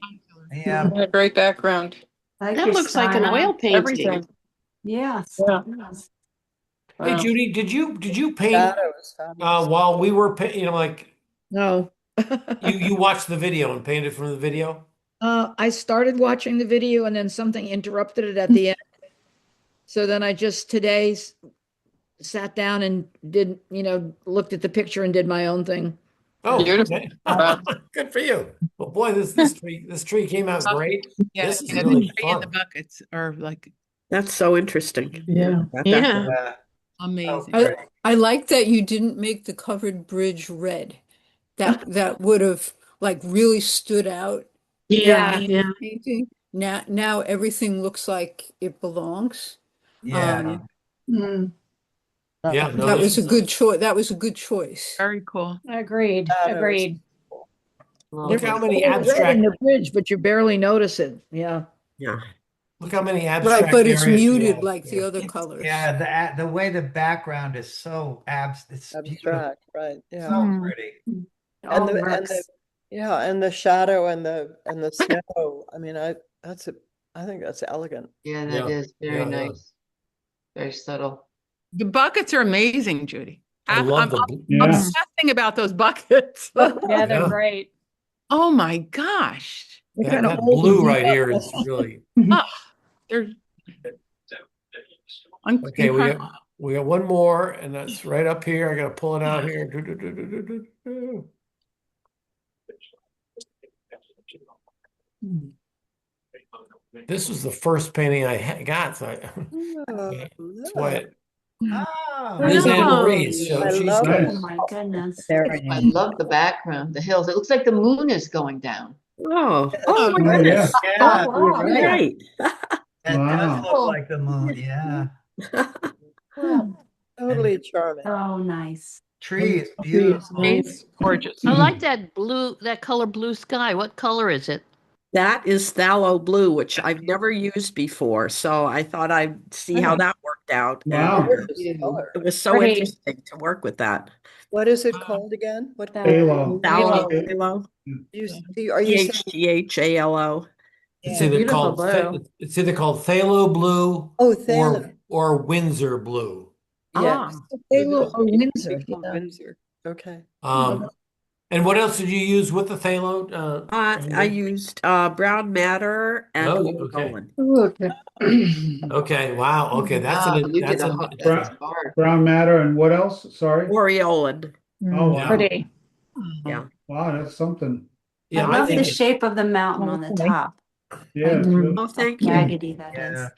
Yeah. Yeah, great background. That looks like an oil painting. Everything. Yes. Yeah. Hey, Wow. Judy, did you paint Shadows, fabulous. while we were like No. you watched the video and painted from the video? I started watching the video and then something interrupted it at the end. So then I just today sat down and did, looked at the picture and did my own thing. Oh, Beautiful. okay. Good for you. Well, boy, this tree came out great. Yeah. This is Yeah, really the tree and the fun. buckets are like That's so interesting. Yeah. Yeah. amazing. I like that you didn't make the covered bridge red. That would have like really stood out Yeah, in yeah. the painting. Now everything looks like it belongs. Yeah. Yeah, no, That was this a is good choice. That was a good choice. Very cool. Agreed, Shadows. agreed. Look how There's many red in abstract the bridge, but you barely notice it. Yeah. Yeah. look how many Right, abstract but it's areas she muted has. like the Yeah. other colors. Yeah, the way the background is so it's beautiful, Abstract, right? Yeah. so pretty. And all the works. yeah, and the shadow and the snow. I mean, I think that's elegant. Yeah, that Yeah. is very Yeah, yeah. nice. Very subtle. The buckets are amazing, Judy. I love the Yeah. obsessing about those buckets. Yeah, they're Yeah. great. Oh my gosh. They're that, kind of that old blue and right beat here up. is really Oh, they're okay. We got one more, and that's right up here. I gotta pull it out here. Do, do, do, do, do, do, do. This was the first painting I got, so that's why it, Oh, Liz Anne Oh, Marie's. So I she's love got it. oh my goodness. Very I nice. love the background, the hills. It looks like the moon is going down. Oh, oh my Oh, yeah. goodness. yeah, Oh, You're wow. right. Right. that does Wow. look like the moon. Yeah, Totally charming. So nice. tree is Tree is beautiful. nice. gorgeous. I like that blue, that color blue sky. What color is it? That is phthalo blue, which I've never used before. So I thought I'd see how that worked out. Wow. And Gorgeous color. it was so Pretty. interesting to work with that. What is it called again? What Halo. Phthalo, Phthalo. phthalo, are you saying? Phthalo. it's Yeah. either Beautiful called blue. it's either called phthalo blue Oh, phthalo. or Windsor blue. Yes. Halo or Windsor. Oh, Yeah. Windsor. Okay. And what else did you use with the phthalo? I Amber? used brown matter and Oh, white okay. Olin. Okay. Okay, wow. Okay, Wow, you did that's a an hard, Brown, that's hard. brown matter and what else? Sorry. Aureolin. Oh, wow. Pretty. Yeah. Wow, that's something. I yeah, I love the think shape of the mountain on the Okay. top. Yeah. It's Mhm. really- Oh, thank you. Jaggedy that Yeah. is.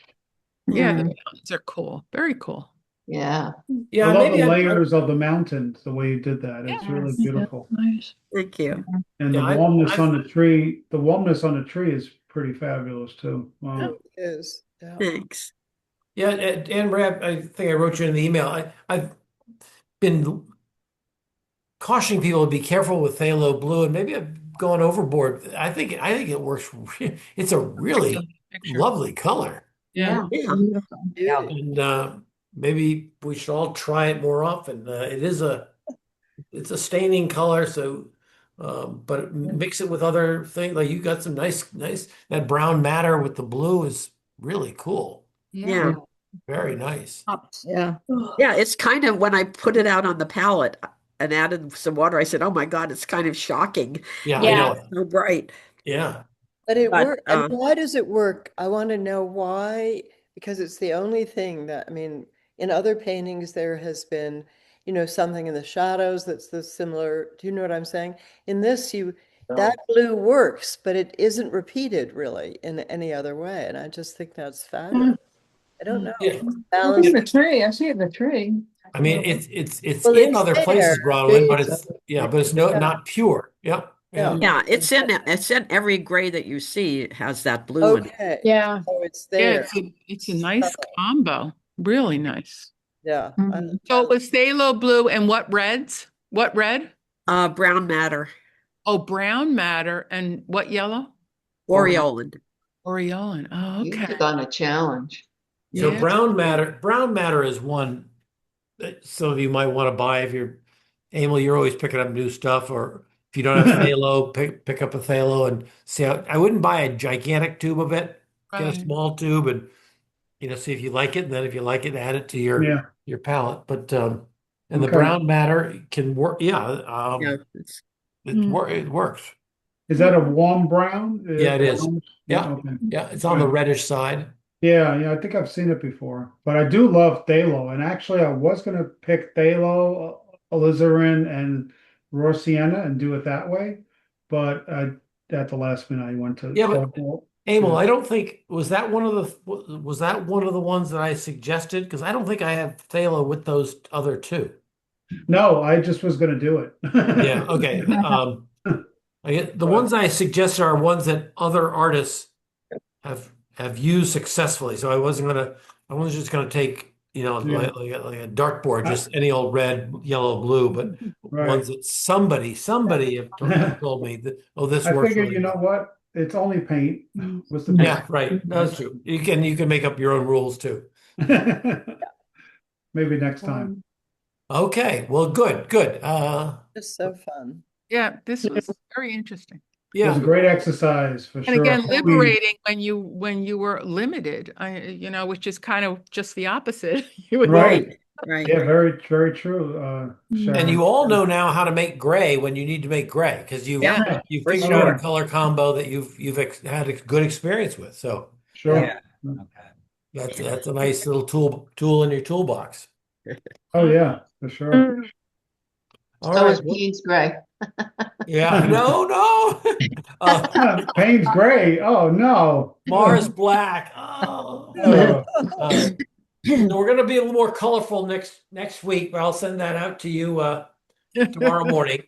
Yeah, the Mm. mountains are cool. Very cool. Yeah. yeah, I love maybe the layers of the mountains, the way you did that. It's really Yes. beautiful. Nice. Thank you. And Yeah, the warmness on the tree, is pretty fabulous too. Wow. It is. Yeah. Thanks. yeah, and Brad, I think I wrote you in the email. I've been cautioning people to be careful with phthalo blue, and maybe I've gone overboard. I think it works. It's a really lovely color, Yeah. Yeah. Beautiful. Yeah. and maybe we should all try it more often. It's a staining color, so but mix it with other things. Like you got some nice that brown matter with the blue is really cool. Yeah. Very nice. Yeah. Yeah. It's kind of when I put it out on the palette and added some water, I said, oh my God, it's kind of shocking. Yeah, I Yeah. know. It's so bright. Yeah. But it But, works. And why does it work? I want to know why, because it's the only thing that, I mean, in other paintings, there has been, something in the shadows that's the similar. Do you know what I'm saying? In this, that blue works, but it isn't repeated really in any other way. And I just think that's fabulous. I don't know. Yeah. Balance. the tree. I see the tree. I mean, it's Well, in it's other there. places, Bronwyn, but it's not pure. Yep. Yeah. Yeah. It's in every gray that you see, it has that blue in it. Okay. Yeah. So it's Yeah, there. it's a nice combo. Really nice. Yeah. So it was phthalo blue and what reds? What red? Brown matter. Oh, brown matter and what yellow? Aureolin. Aureolin. Oh, You okay. took on a challenge. So Yeah. brown matter is one that some of you might want to buy if Emil, you're always picking up new stuff, or if you don't have phthalo, pick up a phthalo and see how. I wouldn't buy a gigantic tube of it. Get a Right. small tube and see if you like it, and then if you like it, add it to Yeah. your palette. But and the Okay. brown matter can work. Yeah, Yeah. it works. Is that a warm brown? Yeah, it is. Brown? Yeah, Okay. yeah, it's on the reddish side. Yeah, I think I've seen it before. But I do love phthalo. And actually, I was going to pick phthalo, alizarin, and raw sienna and do it that way. But at the last minute, I went to Yeah, but cobalt. Emil, I don't think was that one of the ones that I suggested, because I don't think I have phthalo with those other two. No, I just was going to do it. Yeah, okay. The ones I suggested are ones that other artists have used successfully. So I wasn't just gonna take you know, Yeah. like a dartboard, just any old red, yellow, blue, but Right. ones that somebody have told me that, oh, this I works figured, really you know well. what? It's only paint. What's the big Yeah, right. That's true. You can make up your own rules too. Maybe next time. Okay, well, good. Just so fun. Yeah, this was very interesting. It was a great exercise for And sure. again, I hope we- liberating when you were limited, which is kind of just the opposite. You would Right. Right. Yeah, very true, And Sharon. you all know now how to make gray when you need to make gray because you Yeah, for figured out a sure. color combo that had a good experience with. So Sure. that's a nice little tool in your toolbox. Oh yeah, for sure. All So is right. Payne's gray. Yeah. No. Payne's gray. Oh no. Mars black. Oh. We're going to be a little more colorful next week, but I'll send that out to you tomorrow morning.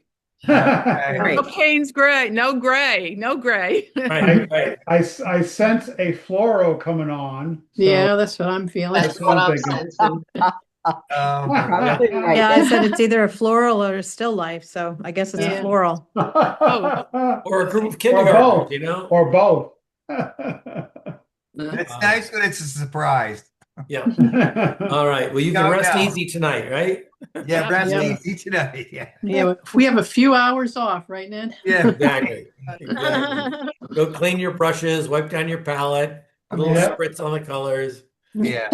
No Payne's gray, no gray, no gray. Right. I sense a fluoro coming on. So Yeah, that's what I'm feeling. that's what I'm thinking. Yeah, I said it's either a floral or a still life, so I guess it's a floral. Or a group of Or kindergartners, both. you know? Or both. It's nice when it's a surprise. Yeah. All right. Well, you can rest easy tonight, right? Yeah, rest Yeah. easy tonight. Yeah. Yeah, if we have a few hours off, right, Ned? Yeah. Exactly. Go clean your brushes, wipe down your palette, put a little Yeah. spritz on the colors. Yeah.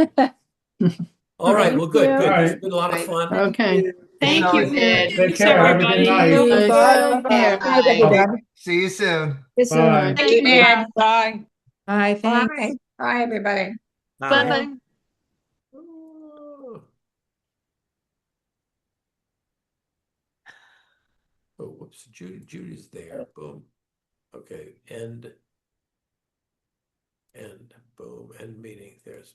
All right. Well, good. All It's right. been a lot of fun. Okay. Thank you, Ned. Take Thanks, care. Have a everybody. good night. Bye. See you soon. Bye. Thank you, Ned. Bye. Bye, thanks. Bye. Bye, everybody. Bye. Oh, whoops. Judy's there. Boom. Okay. End. Boom. End meeting. There's